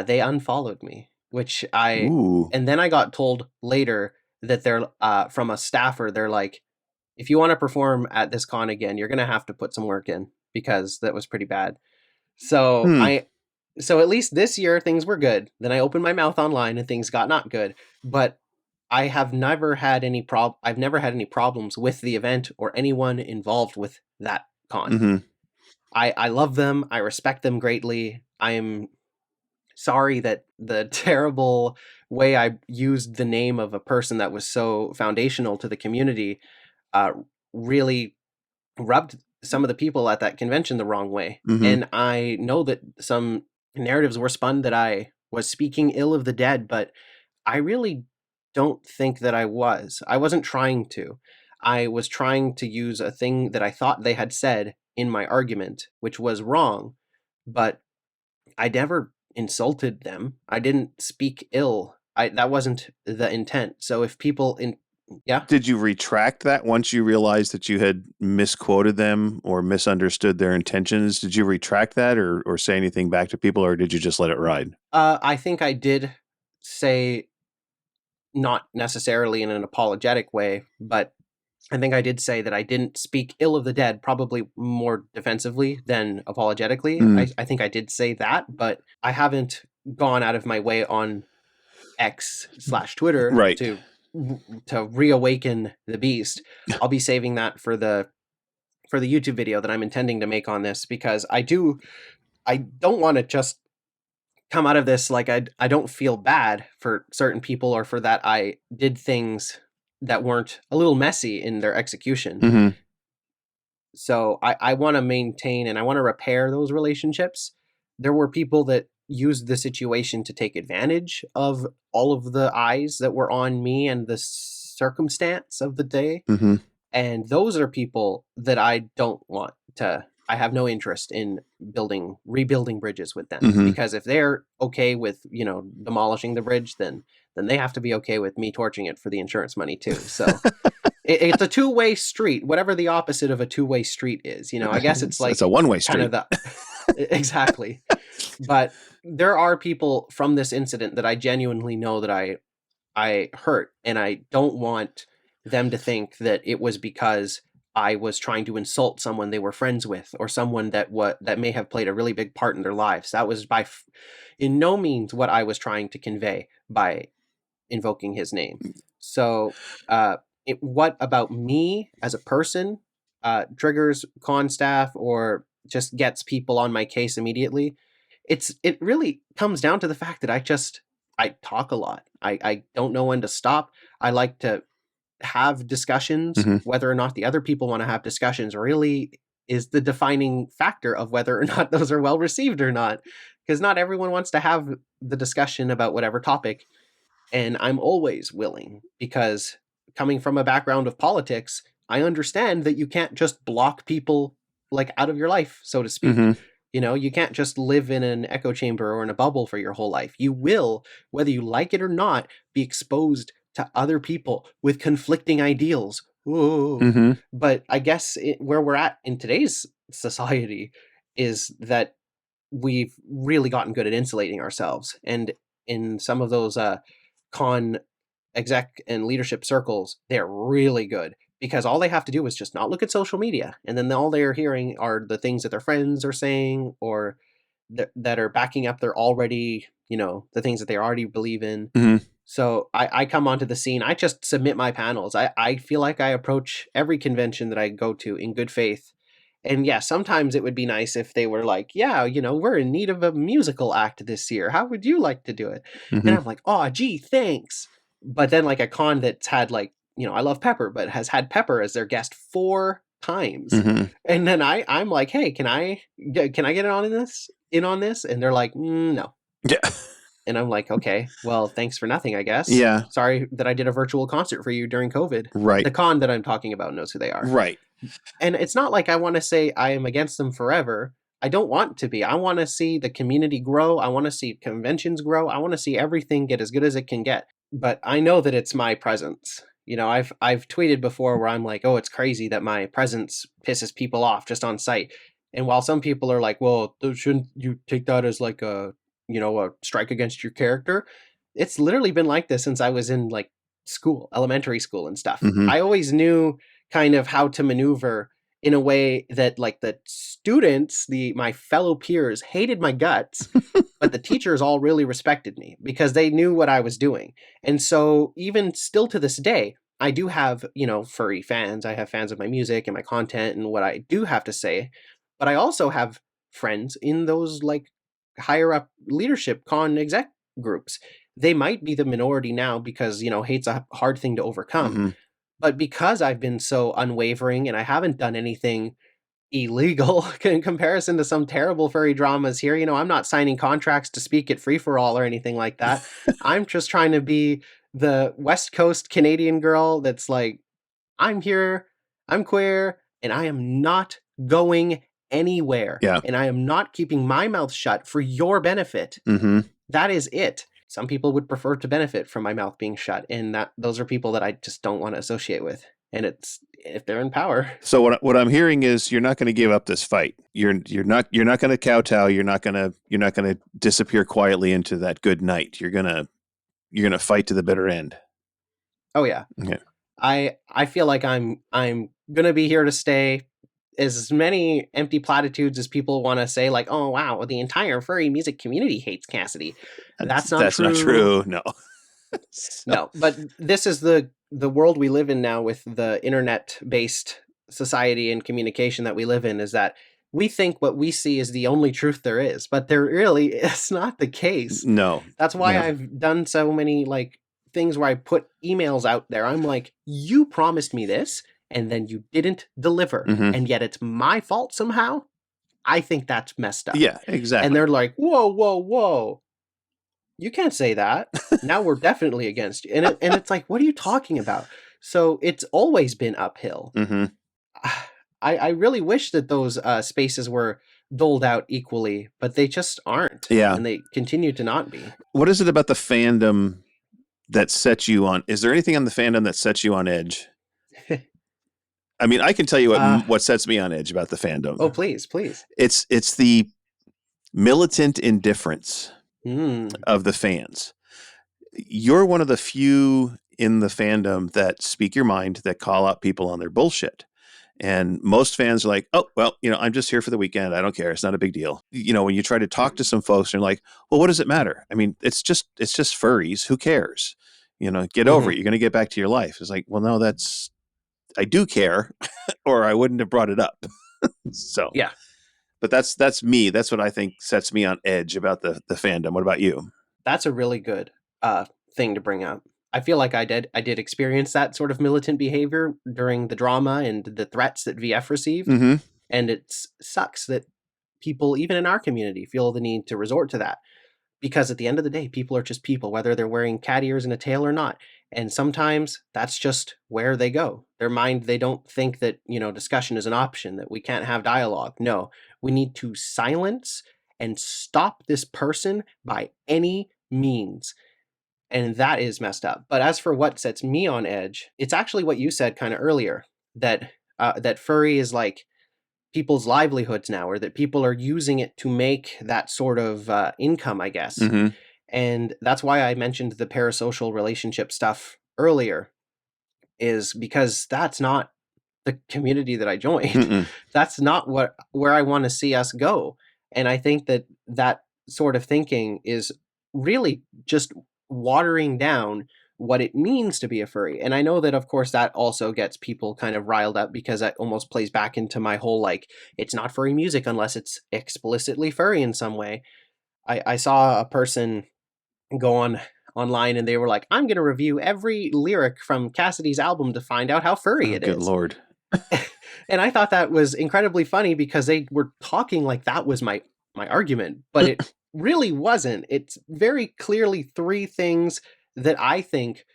they unfollowed me, Ooh. and then I got told later that they're from a staffer. They're like, if you want to perform at this con again, you're gonna have to put some work in because that was pretty bad. So Hmm. so at least this year things were good. Then I opened my mouth online and things got not good. But I've never had any problems with the event or anyone involved with that con. Mm-hmm. I love them. I respect them greatly. I am sorry that the terrible way I used the name of a person that was so foundational to the community uh, really rubbed some of the people at that convention the wrong way. Mm-hmm. And I know that some narratives were spun that I was speaking ill of the dead, but I really don't think that I was. I wasn't trying to. I was trying to use a thing that I thought they had said in my argument, which was wrong, but I never insulted them. I didn't speak ill. That wasn't the intent. So if people in yeah, Did you retract that once you realized that you had misquoted them or misunderstood their intentions? Did you retract that or say anything back to people, or did you just let it ride? I think I did say, not necessarily in an apologetic way, but I think I did say that I didn't speak ill of the dead, probably more defensively than apologetically. Mm. I think I did say that, but I haven't gone out of my way on X/Twitter Right. to reawaken the beast. I'll be saving that for the YouTube video that I'm intending to make on this, because I don't want to just come out of this like I don't feel bad for certain people, or for that I did things that weren't a little messy in their execution. Mm-hmm. So I want to maintain and I want to repair those relationships. There were people that used the situation to take advantage of all of the eyes that were on me and the circumstance of the day. Mm-hmm. And those are people that I don't want to. I have no interest in rebuilding bridges with them, Mm-hmm. because if they're okay with, demolishing the bridge, then they have to be okay with me torching it for the insurance money too. So it's a two-way street, whatever the opposite of a two-way street is. I guess it's It's a like one-way kind street. of the exactly. But there are people from this incident that I genuinely know that I hurt, and I don't want them to think that it was because I was trying to insult someone they were friends with, or someone that may have played a really big part in their lives. That was in no means what I was trying to convey by invoking his name. So, what about me as a person triggers con staff or just gets people on my case immediately? It really comes down to the fact that I talk a lot. I don't know when to stop. I like to have discussions. Mm-hmm. Whether or not the other people want to have discussions really is the defining factor of whether or not those are well received or not. Because not everyone wants to have the discussion about whatever topic. And I'm always willing, because coming from a background of politics, I understand that you can't just block people like out of your life, so to speak. Mm-hmm. You can't just live in an echo chamber or in a bubble for your whole life. You will, whether you like it or not, be exposed to other people with conflicting ideals. Whoa. Mm-hmm. But I guess where we're at in today's society is that we've really gotten good at insulating ourselves. And in some of those con exec and leadership circles, they're really good because all they have to do is just not look at social media. And then all they're hearing are the things that their friends are saying or that are backing up their already, the things that they already believe in. Mm-hmm. So I come onto the scene. I just submit my panels. I feel like I approach every convention that I go to in good faith. And yeah, sometimes it would be nice if they were like, yeah, we're in need of a musical act this year. How would you like to do it? And Mm-hmm. I'm like, oh, gee, thanks. But then like a con that's had like, I love Pepper, but has had Pepper as their guest 4 times. Mm-hmm. And then I'm like, hey, can I get in on this? And they're like, no. Yeah. And I'm like, okay, well, thanks for nothing, I guess. Yeah. Sorry that I did a virtual concert for you during COVID. Right. The con that I'm talking about knows who they are. Right. And it's not like I want to say I am against them forever. I don't want to be. I want to see the community grow. I want to see conventions grow. I want to see everything get as good as it can get. But I know that it's my presence. I've tweeted before where I'm like, oh, it's crazy that my presence pisses people off just on site. And while some people are like, well, shouldn't you take that as like a strike against your character? It's literally been like this since I was in like school, elementary school and stuff. Mm-hmm. I always knew kind of how to maneuver in a way that like the students, my fellow peers hated my guts, but the teachers all really respected me because they knew what I was doing. And so even still to this day, I do have, furry fans. I have fans of my music and my content and what I do have to say, but I also have friends in those like higher up leadership con exec groups. They might be the minority now because, hate's a hard thing to overcome. Mm-hmm. But because I've been so unwavering and I haven't done anything illegal in comparison to some terrible furry dramas here, I'm not signing contracts to speak at Free For All or anything like that. I'm just trying to be the West Coast Canadian girl that's like, I'm here, I'm queer, and I am not going anywhere. Yeah. And I am not keeping my mouth shut for your benefit. Mm-hmm. That is it. Some people would prefer to benefit from my mouth being shut, and those are people that I just don't want to associate with. And it's if they're in power. So what I'm hearing is you're not going to give up this fight. You're not going to kowtow. You're not going to disappear quietly into that good night. You're going to fight to the bitter end. Oh yeah. Okay. I feel like I'm going to be here to stay. As many empty platitudes as people want to say, like, oh wow, the entire furry music community hates Cassidy. That's not true. No. No, but this is the world we live in now with the internet based society and communication that we live in, is that we think what we see is the only truth there is, but there really is not the case. No. That's why Yeah. I've done so many like things where I put emails out there. I'm like, you promised me this and then you didn't deliver, Mhm. and yet it's my fault somehow. I think that's messed up. Yeah, exactly. And they're like, whoa. You can't say that. Now we're definitely against you. And it's like, what are you talking about? So it's always been uphill. Mm-hmm. I really wish that those spaces were doled out equally, but they just aren't. Yeah. And they continue to not be. What is it about the fandom that sets you on? Is there anything on the fandom that sets you on edge? I mean, I can tell you what sets me on edge about the fandom. Oh, please. It's the militant indifference Mm. of the fans. You're one of the few in the fandom that speak your mind, that call out people on their bullshit. And most fans are like, oh, well, I'm just here for the weekend. I don't care. It's not a big deal. When you try to talk to some folks, they're like, well, what does it matter? I mean, it's just furries. Who cares? Get over it. You're going to get back to your life. It's like, well, no, I do care, or I wouldn't have brought it up. So, yeah. But that's me. That's what I think sets me on edge about the fandom. What about you? That's a really good thing to bring up. I feel like I did experience that sort of militant behavior during the drama and the threats that VF received. Mm-hmm. And it sucks that people, even in our community, feel the need to resort to that. Because at the end of the day, people are just people, whether they're wearing cat ears and a tail or not. And sometimes that's just where they go. Their mind, they don't think that, discussion is an option, that we can't have dialogue. No, we need to silence and stop this person by any means. And that is messed up. But as for what sets me on edge, it's actually what you said kind of earlier, that that furry is like people's livelihoods now, or that people are using it to make that sort of income, I guess. Mm-hmm. And that's why I mentioned the parasocial relationship stuff earlier, is because that's not the community that I joined. Mm-mm. That's not where I want to see us go. And I think that sort of thinking is really just watering down what it means to be a furry. And I know that, of course, that also gets people kind of riled up, because that almost plays back into my whole, like, it's not furry music unless it's explicitly furry in some way. I saw a person go online and they were like, I'm going to review every lyric from Cassidy's album to find out how furry it Good is. Lord. And I thought that was incredibly funny, because they were talking like that was my argument, but it really wasn't. It's very clearly three things that I think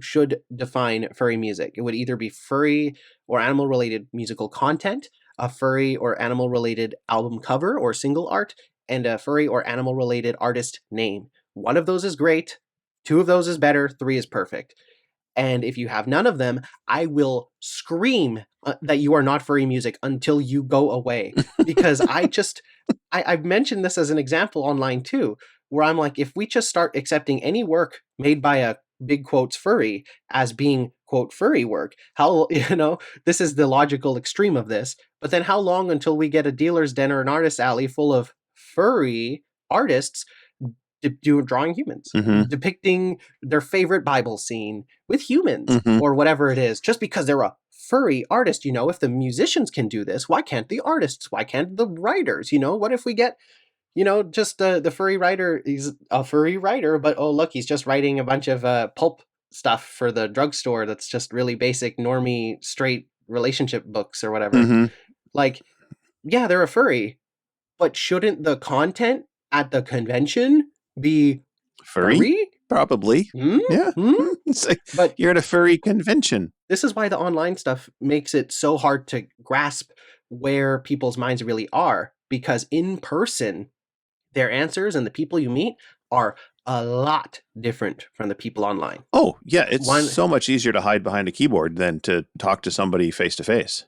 should define furry music. It would either be furry or animal related musical content, a furry or animal related album cover or single art, and a furry or animal related artist name. One of those is great, two of those is better, three is perfect. And if you have none of them, I will scream that you are not furry music until you go away. Because I've mentioned this as an example online too, where I'm like, if we just start accepting any work made by a big quotes furry as being quote furry work, how, this is the logical extreme of this, but then how long until we get a dealer's den or an artist alley full of furry artists drawing humans, Mm-hmm. depicting their favorite Bible scene with humans, Mm-hmm. or whatever it is, just because they're a furry artist. If the musicians can do this, why can't the artists? Why can't the writers? What if we get, just the furry writer is a furry writer, but oh, look, he's just writing a bunch of pulp stuff for the drugstore that's just really basic, normie, straight relationship books or whatever. Mm-hmm. Like, yeah, they're a furry, but shouldn't the content at the convention be furry? Probably. Yeah. It's like, But you're at a furry convention. this is why the online stuff makes it so hard to grasp where people's minds really are, because in person, their answers and the people you meet are a lot different from the people online. Oh, yeah. It's so much easier to hide behind a keyboard than to talk to somebody face to face.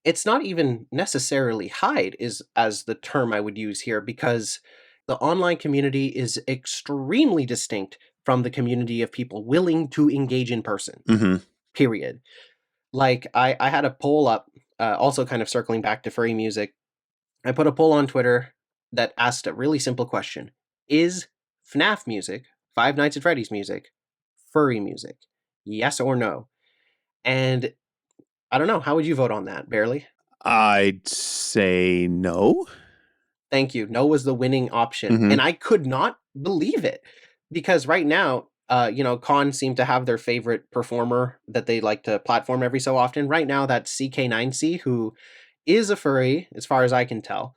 It's not even necessarily hide as the term I would use here, because the online community is extremely distinct from the community of people willing to engage in person, period. Like, I had a poll up, also kind of circling back to furry music. I put a poll on Twitter that asked a really simple question. Is FNAF music, Five Nights at Freddy's music, furry music? Yes or no? And I don't know. How would you vote on that, Barely? I'd say no. Thank you. No was the winning option. And I could not believe it, because right now, cons seem to have their favorite performer that they like to platform every so often. Right now, that's CK9C, who is a furry, as far as I can tell.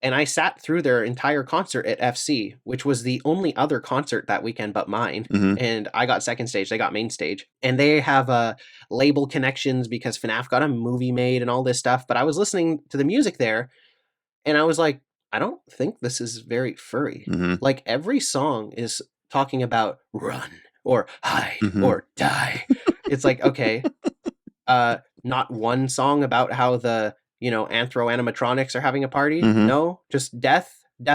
And I sat through their entire concert at FC, which was the only other concert that weekend but mine. And I got second stage, they got main stage. And they have label connections because FNAF got a movie made and all this stuff. But I was listening to the music there, and I was like, I don't think this is very furry. Like, every song is talking about run or hide or die. It's like, okay, not one song about how the anthro animatronics are having a party. No, just death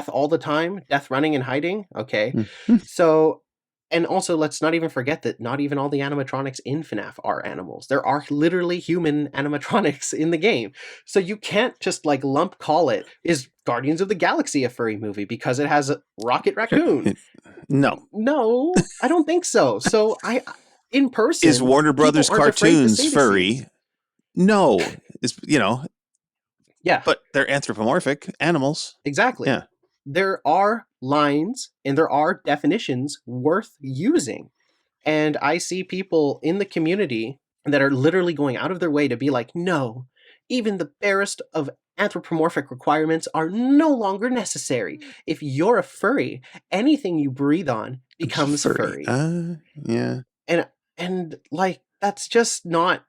all the time, death running and hiding. Okay. So, and also, let's not even forget that not even all the animatronics in FNAF are animals. There are literally human animatronics in the game. So you can't just like call it, is Guardians of the Galaxy a furry movie because it has a Rocket Raccoon? No, I don't think so. So in person, is Warner Brothers cartoons furry? No, it's yeah, but they're anthropomorphic animals. Exactly. Yeah. There are lines and there are definitions worth using. And I see people in the community that are literally going out of their way to be like, no, even the barest of anthropomorphic requirements are no longer necessary. If you're a furry, anything you breathe on becomes furry. Yeah. and like that's just not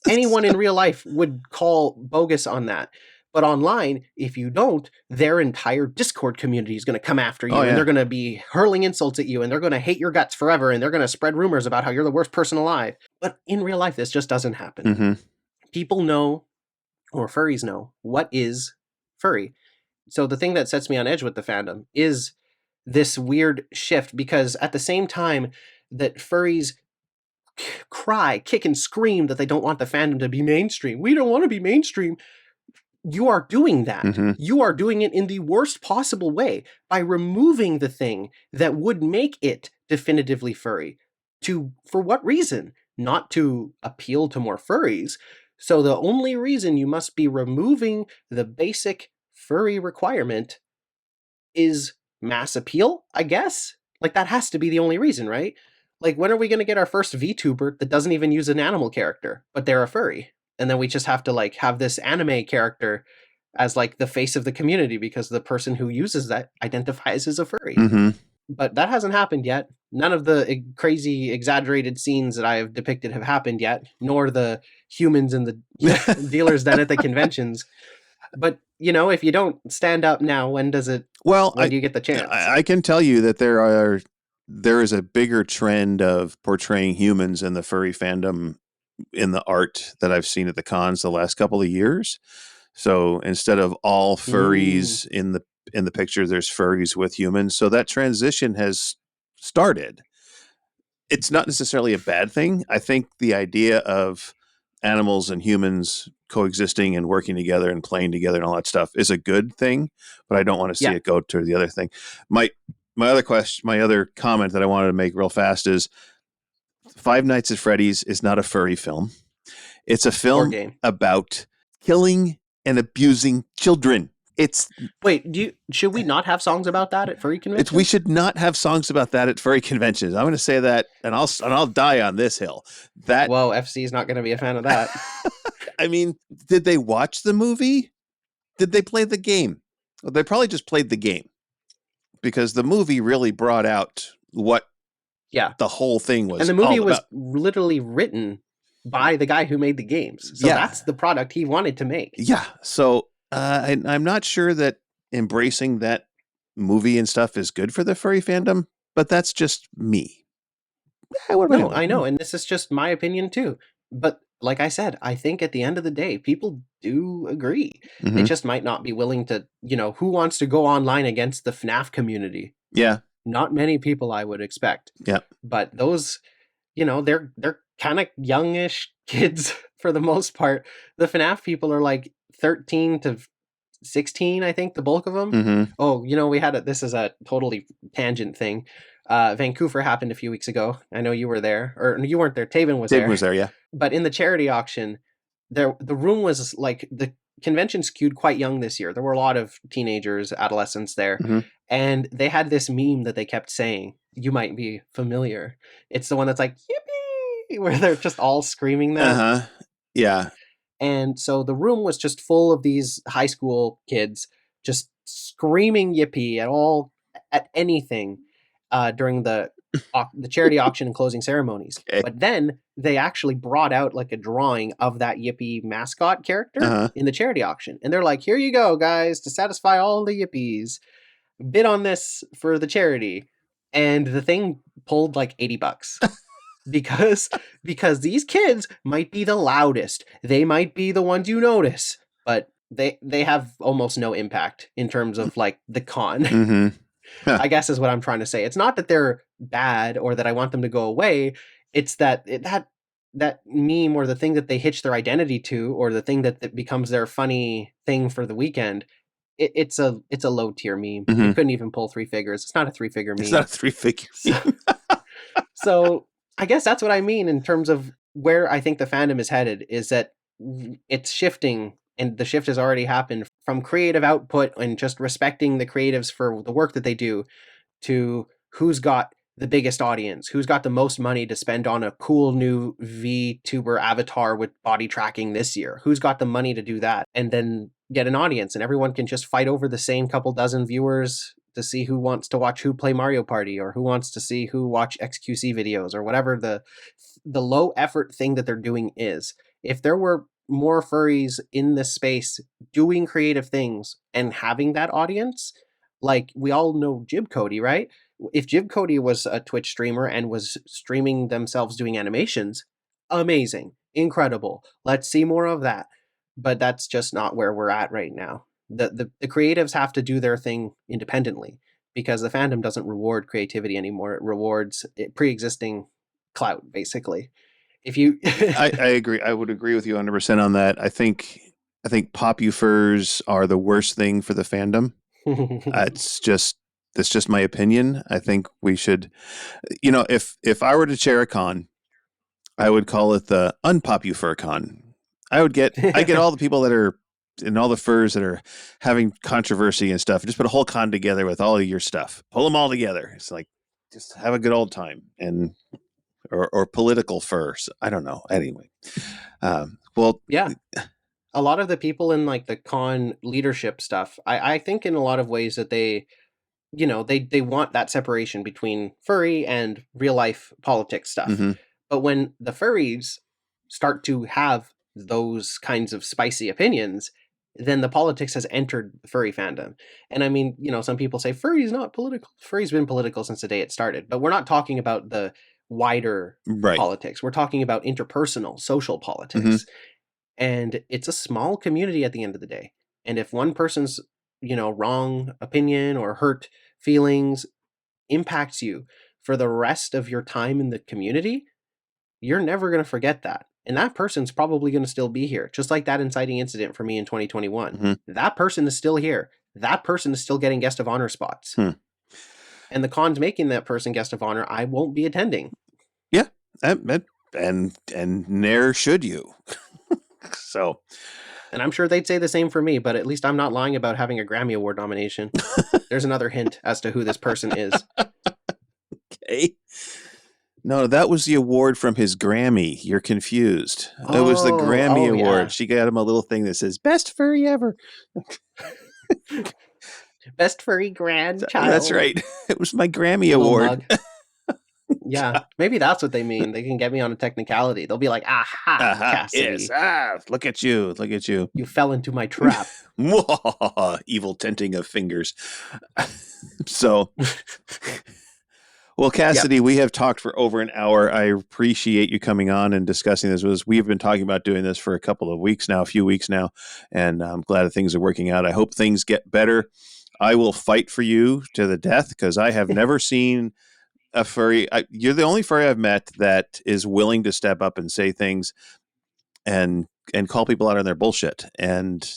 anyone in real life would call bogus on that. But online, if you don't, their entire Discord community is going to come after you, Oh, and yeah. they're going to be hurling insults at you, and they're going to hate your guts forever, and they're going to spread rumors about how you're the worst person alive. But in real life, this just doesn't happen. Mm-hmm. People know, or furries know, what is furry. So the thing that sets me on edge with the fandom is this weird shift, because at the same time that furries cry, kick, and scream that they don't want the fandom to be mainstream, we don't want to be mainstream, you are doing that. Mm-hmm. You are doing it in the worst possible way by removing the thing that would make it definitively furry. For what reason? Not to appeal to more furries. So the only reason you must be removing the basic furry requirement is mass appeal, I guess? Like, that has to be the only reason, right? Like, when are we going to get our first VTuber that doesn't even use an animal character, but they're a furry? And then we just have to, like, have this anime character as, like, the face of the community because the person who uses that identifies as a furry. Mm-hmm. But that hasn't happened yet. None of the crazy, exaggerated scenes that I have depicted have happened yet, nor the humans in the dealer's den at the conventions. But, you know, if you don't stand up now, when do you get the chance? I can tell you that there is a bigger trend of portraying humans in the furry fandom in the art that I've seen at the cons the last couple of years. So instead of all furries in the picture, there's furries with humans. So that transition has started. It's not necessarily a bad thing. I think the idea of animals and humans coexisting and working together and playing together and all that stuff is a good thing, but I don't want to see it go to the other thing. My other comment that I wanted to make real fast is Five Nights at Freddy's is not a furry film. It's a film about killing and abusing children. Should we not have songs about that at furry conventions? We should not have songs about that at furry conventions. I'm going to say that, and I'll die on this hill. Well, FC is not going to be a fan of that. I mean, did they watch the movie? Did they play the game? Well, they probably just played the game, because the movie really brought out what the whole thing was. And the movie was literally written by the guy who made the games. So that's the product he wanted to make. Yeah. So I'm not sure that embracing that movie and stuff is good for the furry fandom, but that's just me. I know. And this is just my opinion too. But like I said, I think at the end of the day, people do agree. Mm-hmm. They just might not be willing to, who wants to go online against the FNAF community? Yeah. Not many people, I would expect. Yeah. But those, they're kind of youngish kids for the most part. The FNAF people are like 13 to 16, I think, the bulk of them. Mm-hmm. Oh, we had this is a totally tangent thing. Vancouver happened a few weeks ago. I know you were there, or you weren't there. Taven was there. Taven was there, yeah. But in the charity auction, the room was like, the convention skewed quite young this year. There were a lot of teenagers, adolescents there. Mm-hmm. And they had this meme that they kept saying. You might be familiar. It's the one that's like, yippee, where they're just all screaming that. Uh-huh. Yeah. And so the room was just full of these high school kids just screaming yippee at anything during the charity auction and closing ceremonies. Okay. But then they actually brought out like a drawing of that yippee mascot character in the charity auction. And they're like, here you go, guys, to satisfy all the yippies. Bid on this for the charity. And the thing pulled like $80. because these kids might be the loudest. They might be the ones you notice, but they have almost no impact in terms of like the con. Mm-hmm. Huh. I guess is what I'm trying to say. It's not that they're bad or that I want them to go away. It's that that meme or the thing that they hitch their identity to, or the thing that becomes their funny thing for the weekend. It's a low tier meme. Mm-hmm. It couldn't even pull 3 figures. It's not a 3-figure meme. It's not a 3-figure meme. So I guess that's what I mean in terms of where I think the fandom is headed, is that it's shifting, and the shift has already happened from creative output and just respecting the creatives for the work that they do, to who's got the biggest audience, who's got the most money to spend on a cool new VTuber avatar with body tracking this year, who's got the money to do that, and then get an audience, and everyone can just fight over the same couple dozen viewers to see who wants to watch who play Mario Party, or who wants to see who watch XQC videos, or whatever the low effort thing that they're doing is. If there were more furries in this space doing creative things and having that audience, like we all know Jib Cody, right? If Jib Cody was a Twitch streamer and was streaming themselves doing animations, amazing, incredible. Let's see more of that. But that's just not where we're at right now. The creatives have to do their thing independently, because the fandom doesn't reward creativity anymore. It rewards pre-existing clout, basically. If you I agree. I would agree with you 100% on that. I think popufurs are the worst thing for the fandom. It's just my opinion. I think we should, if I were to chair a con, I would call it the unpopufur con. I get all the people that are and all the furs that are having controversy and stuff. Just put a whole con together with all of your stuff. Pull them all together. It's like just have a good old time or political furs. I don't know. Anyway, well, Yeah. A lot of the people in like the con leadership stuff, I think in a lot of ways that they they want that separation between furry and real life politics stuff. mm-hmm. But when the furries start to have those kinds of spicy opinions, then the politics has entered the furry fandom. And I mean, some people say furry's not political. Furry's been political since the day it started. But we're not talking about the wider Right. politics. We're talking about interpersonal, social politics. And it's a small community at the end of the day. And if one person's, wrong opinion or hurt feelings impacts you for the rest of your time in the community, you're never going to forget that. And that person's probably going to still be here. Just like that inciting incident for me in 2021. Mm-hmm. That person is still here. That person is still getting guest of honor spots. And the con's making that person guest of honor, I won't be attending. Yeah. And ne'er should you. So, and I'm sure they'd say the same for me, but at least I'm not lying about having a Grammy Award nomination. There's another hint as to who this person is. Okay. No, that was the award from his Grammy. You're confused. It was the Grammy Award. Yeah. She got him a little thing that says "Best Furry Ever." Best Furry Grandchild. That's right. It was my Grammy Award. Yeah, maybe that's what they mean. They can get me on a technicality. They'll be like, aha, Cassidy. Yes, look at you. Look at you. You fell into my trap. Evil tenting of fingers. So, well, Cassidy, we have talked for over an hour. I appreciate you coming on and discussing this. We've been talking about doing this for a few weeks now, and I'm glad that things are working out. I hope things get better. I will fight for you to the death because I have never seen a furry. You're the only furry I've met that is willing to step up and say things and call people out on their bullshit. And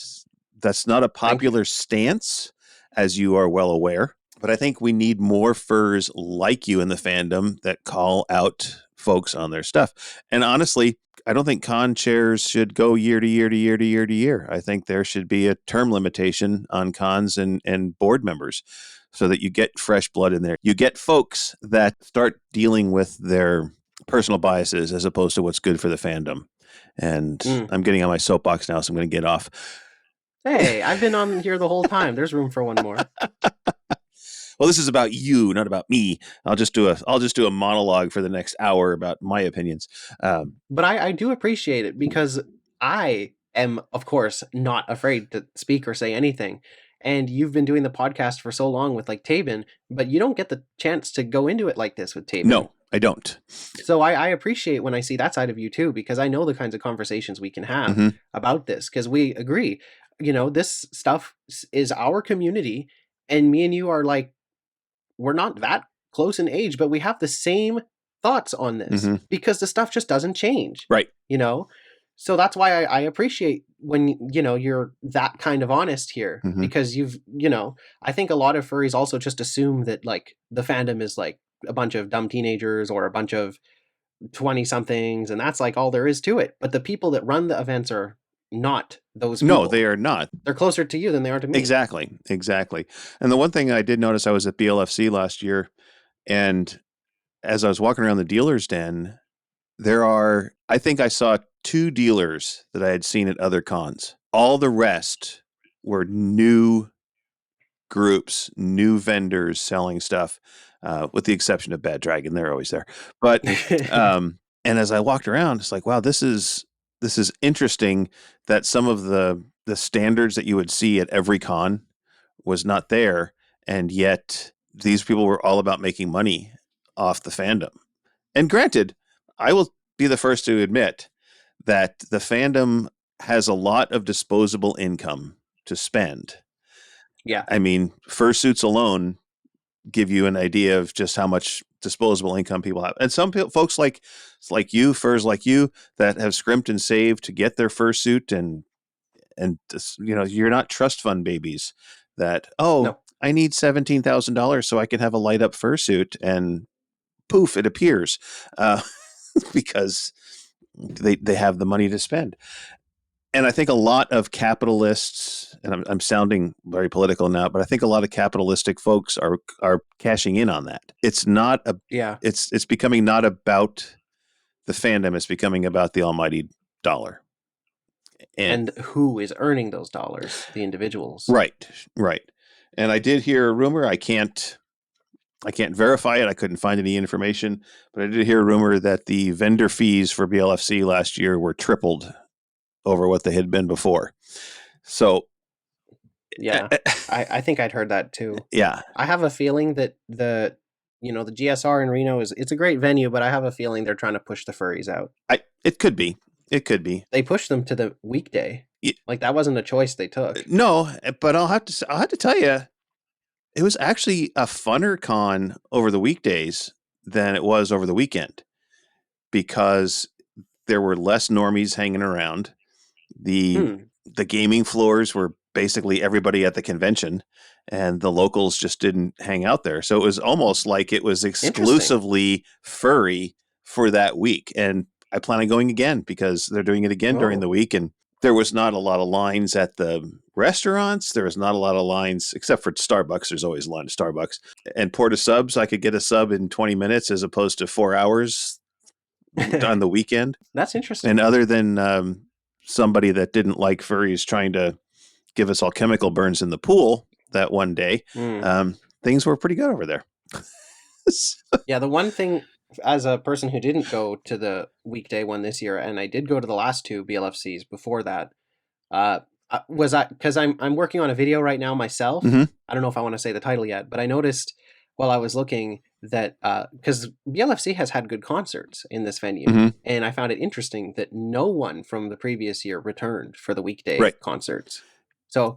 that's not a popular stance, as you are well aware. But I think we need more furs like you in the fandom that call out folks on their stuff. And honestly, I don't think con chairs should go year to year to year to year to year. I think there should be a term limitation on cons and board members so that you get fresh blood in there. You get folks that start dealing with their personal biases as opposed to what's good for the fandom. And I'm getting on my soapbox now, so I'm going to get off. Hey, I've been on here the whole time. There's room for one more. Well, this is about you, not about me. I'll just do a monologue for the next hour about my opinions. But I do appreciate it because I am, of course, not afraid to speak or say anything. And you've been doing the podcast for so long with like Tabin, but you don't get the chance to go into it like this with Tabin. No, I don't. So I appreciate when I see that side of you too, because I know the kinds of conversations we can have about this, because we agree, this stuff is our community, and me and you are like, we're not that close in age, but we have the same thoughts on this because the stuff just doesn't change. Right. So that's why I appreciate when, you're that kind of honest here because I think a lot of furries also just assume that like the fandom is like a bunch of dumb teenagers or a bunch of 20 somethings. And that's like all there is to it. But the people that run the events are not those people. No, they are not. They're closer to you than they are to me. Exactly. And the one thing I did notice, I was at BLFC last year, and as I was walking around the dealer's den, I think I saw 2 dealers that I had seen at other cons. All the rest were new groups, new vendors selling stuff, with the exception of Bad Dragon. They're always there. But and as I walked around, it's like, wow, this is interesting that some of the standards that you would see at every con was not there, and yet these people were all about making money off the fandom. And granted, I will be the first to admit that the fandom has a lot of disposable income to spend. Yeah. I mean, fursuits alone give you an idea of just how much disposable income people have. And some folks like you, furs like you, that have scrimped and saved to get their fursuit, and you're not trust fund babies that, oh, No. I need $17,000 so I can have a light up fursuit, and poof, it appears, because they have the money to spend. And I think a lot of capitalists, and I'm sounding very political now, but I think a lot of capitalistic folks are cashing in on that. It's not a Yeah. it's becoming not about the fandom, it's becoming about the almighty dollar. And who is earning those dollars? The individuals. Right. And I did hear a rumor. I can't verify it. I couldn't find any information, but I did hear a rumor that the vendor fees for BLFC last year were tripled over what they had been before. So, Yeah. I think I'd heard that too. yeah, I have a feeling that the GSR in Reno it's a great venue, but I have a feeling they're trying to push the furries out. it could be. It could be. They pushed them to the weekday. Yeah. Like that wasn't a choice they took. No, but I'll have to tell you, it was actually a funner con over the weekdays than it was over the weekend, because there were less normies hanging around. The gaming floors were basically everybody at the convention, and the locals just didn't hang out there. So it was almost like it was exclusively furry for that week. And I plan on going again because they're doing it again during the week. And there was not a lot of lines at the restaurants. There was not a lot of lines, except for Starbucks. There's always a line at Starbucks. And Porta Subs, I could get a sub in 20 minutes as opposed to 4 hours on the weekend. That's interesting. And other than somebody that didn't like furries trying to give us all chemical burns in the pool that one day, things were pretty good over there. Yeah, the one thing, as a person who didn't go to the weekday one this year, and I did go to the last two BLFCs before that, was because I'm working on a video right now myself. Mm-hmm. I don't know if I want to say the title yet, but I noticed while I was looking that because BLFC has had good concerts in this venue, and I found it interesting that no one from the previous year returned for the weekday concerts. So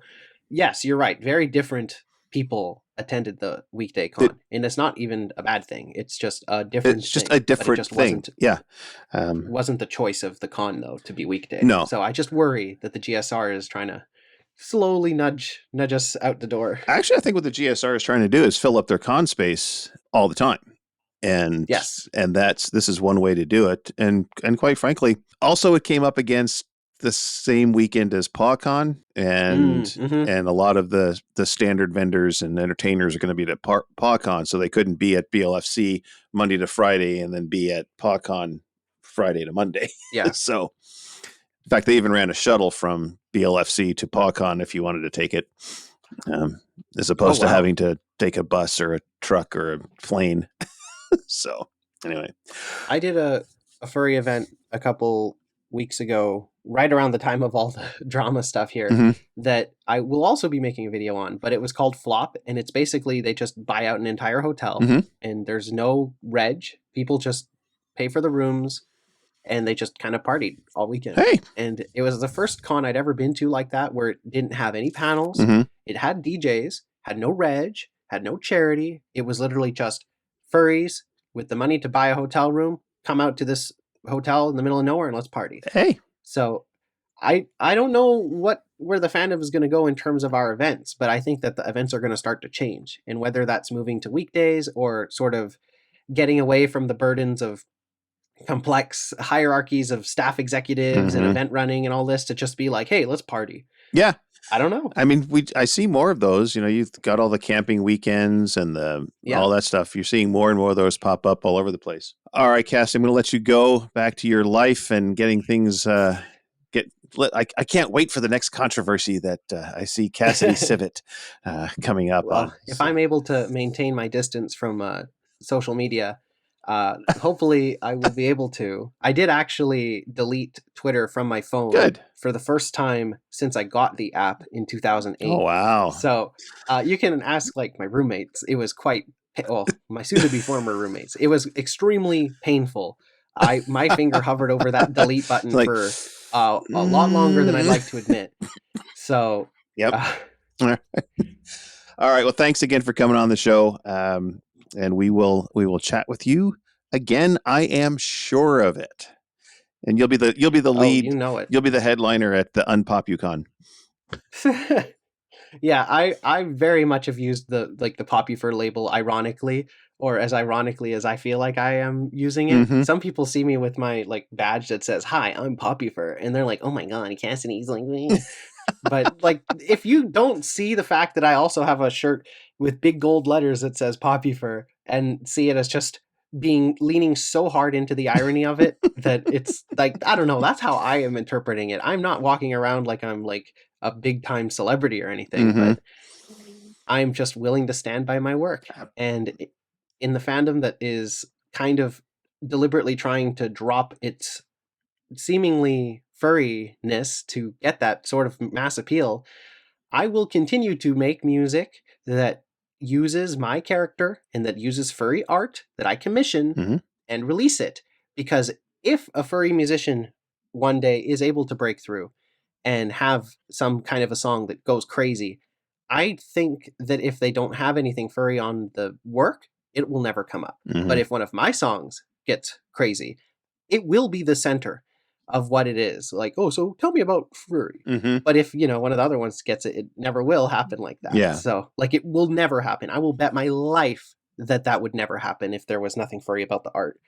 yes, you're right. Very different people attended the weekday con, and it's not even a bad thing. It's just a different. It's just a different thing. Wasn't the choice of the con though to be weekday. No. So I just worry that the GSR is trying to slowly nudge us out the door. Actually, I think what the GSR is trying to do is fill up their con space all the time. And yes, and this is one way to do it. And quite frankly, also it came up against the same weekend as PawCon, and a lot of the standard vendors and entertainers are going to be at PawCon, so they couldn't be at BLFC Monday to Friday and then be at PawCon Friday to Monday. Yeah. So, in fact, they even ran a shuttle from BLFC to PawCon if you wanted to take it, as opposed to having to take a bus or a truck or a plane. So, anyway, I did a furry event a couple weeks ago, right around the time of all the drama stuff here, that I will also be making a video on, but it was called Flop, and it's basically they just buy out an entire hotel, and there's no reg. People just pay for the rooms, and they just kind of partied all weekend. Hey. And it was the first con I'd ever been to like that, where it didn't have any panels. It had DJs, had no reg, had no charity. It was literally just furries with the money to buy a hotel room, come out to this hotel in the middle of nowhere and let's party. Hey. So I don't know where the fandom is going to go in terms of our events, but I think that the events are going to start to change, and whether that's moving to weekdays or sort of getting away from the burdens of complex hierarchies of staff executives and event running and all this to just be like, hey, let's party. Yeah. I don't know. I mean, I see more of those. You've got all the camping weekends and all that stuff. You're seeing more and more of those pop up all over the place. All right, Cass, I'm going to let you go back to your life and getting things I can't wait for the next controversy that I see Cassidy Civet coming up Well, on. if So, I'm able to maintain my distance from social media, hopefully I will be able to. I did actually delete Twitter from my phone good. for the first time since I got the app in 2008. Oh, wow. So you can ask like my roommates. It was quite my soon-to-be former roommates. It was extremely painful. My finger hovered over that delete button Like, for a lot longer than I'd like to admit. So yep. All right. Well, thanks again for coming on the show. And we will chat with you again. I am sure of it. And you'll be the lead. you know it. You'll be the headliner at the UnpopuCon. Yeah, I very much have used the Popufur label ironically, or as ironically as I feel like I am using it. Mhm. Some people see me with my like badge that says "Hi, I'm Popufur," and they're like, "Oh my god, Cassidy's like me." But like, if you don't see the fact that I also have a shirt with big gold letters that says Popufur, and see it as just leaning so hard into the irony of it that it's like, I don't know, that's how I am interpreting it. I'm not walking around like I'm like a big time celebrity or anything, Mhm. but I'm just willing to stand by my work. And in the fandom that is kind of deliberately trying to drop its seemingly furriness to get that sort of mass appeal, I will continue to make music that uses my character and that uses furry art that I commission Mhm. and release it. Because if a furry musician one day is able to break through and have some kind of a song that goes crazy, I think that if they don't have anything furry on the work, it will never come up. Mhm. But if one of my songs gets crazy, it will be the center of what it is. Like, oh, so tell me about furry. Mhm. But if, one of the other ones gets it, it never will happen like that. Yeah. So, like, it will never happen. I will bet my life that that would never happen if there was nothing furry about the art.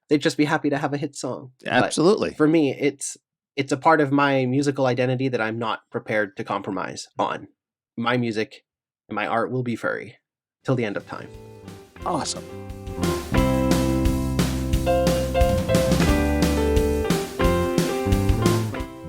They'd just be happy to have a hit song. Absolutely. But for me, it's a part of my musical identity that I'm not prepared to compromise on. My music and my art will be furry till the end of time. Awesome.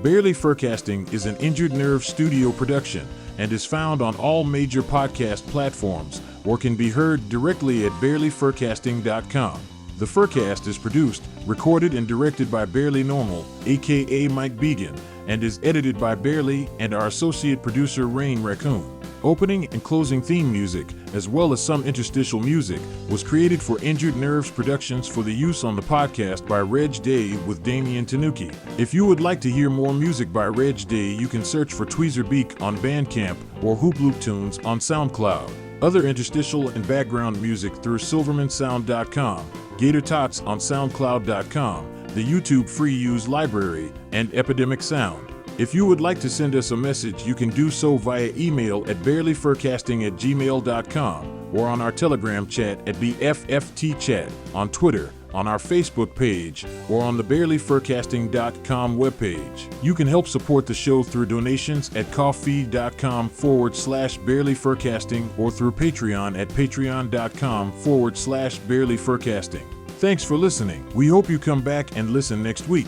Barely Furcasting is an Injured Nerve studio production and is found on all major podcast platforms or can be heard directly at barelyfurcasting.com. The Furcast is produced, recorded, and directed by Barely Normal, aka Mike Began, and is edited by Barely and our associate producer Rain Raccoon. Opening and closing theme music, as well as some interstitial music, was created for Injured Nerves Productions for the use on the podcast by Reg Day with Damian Tanuki. If you would like to hear more music by Reg Day, you can search for Tweezer Beak on Bandcamp or Hoop Loop Tunes on SoundCloud. Other interstitial and background music through silvermansound.com, Gator Tots on SoundCloud.com, the YouTube Free Use Library, and Epidemic Sound. If you would like to send us a message, you can do so via email at barelyfurcasting@gmail.com or on our Telegram chat at BFFT chat, on Twitter, on our Facebook page, or on the barelyfurcasting.com webpage. You can help support the show through donations at coffee.com/barelyfurcasting or through Patreon at patreon.com/barelyfurcasting. Thanks for listening. We hope you come back and listen next week.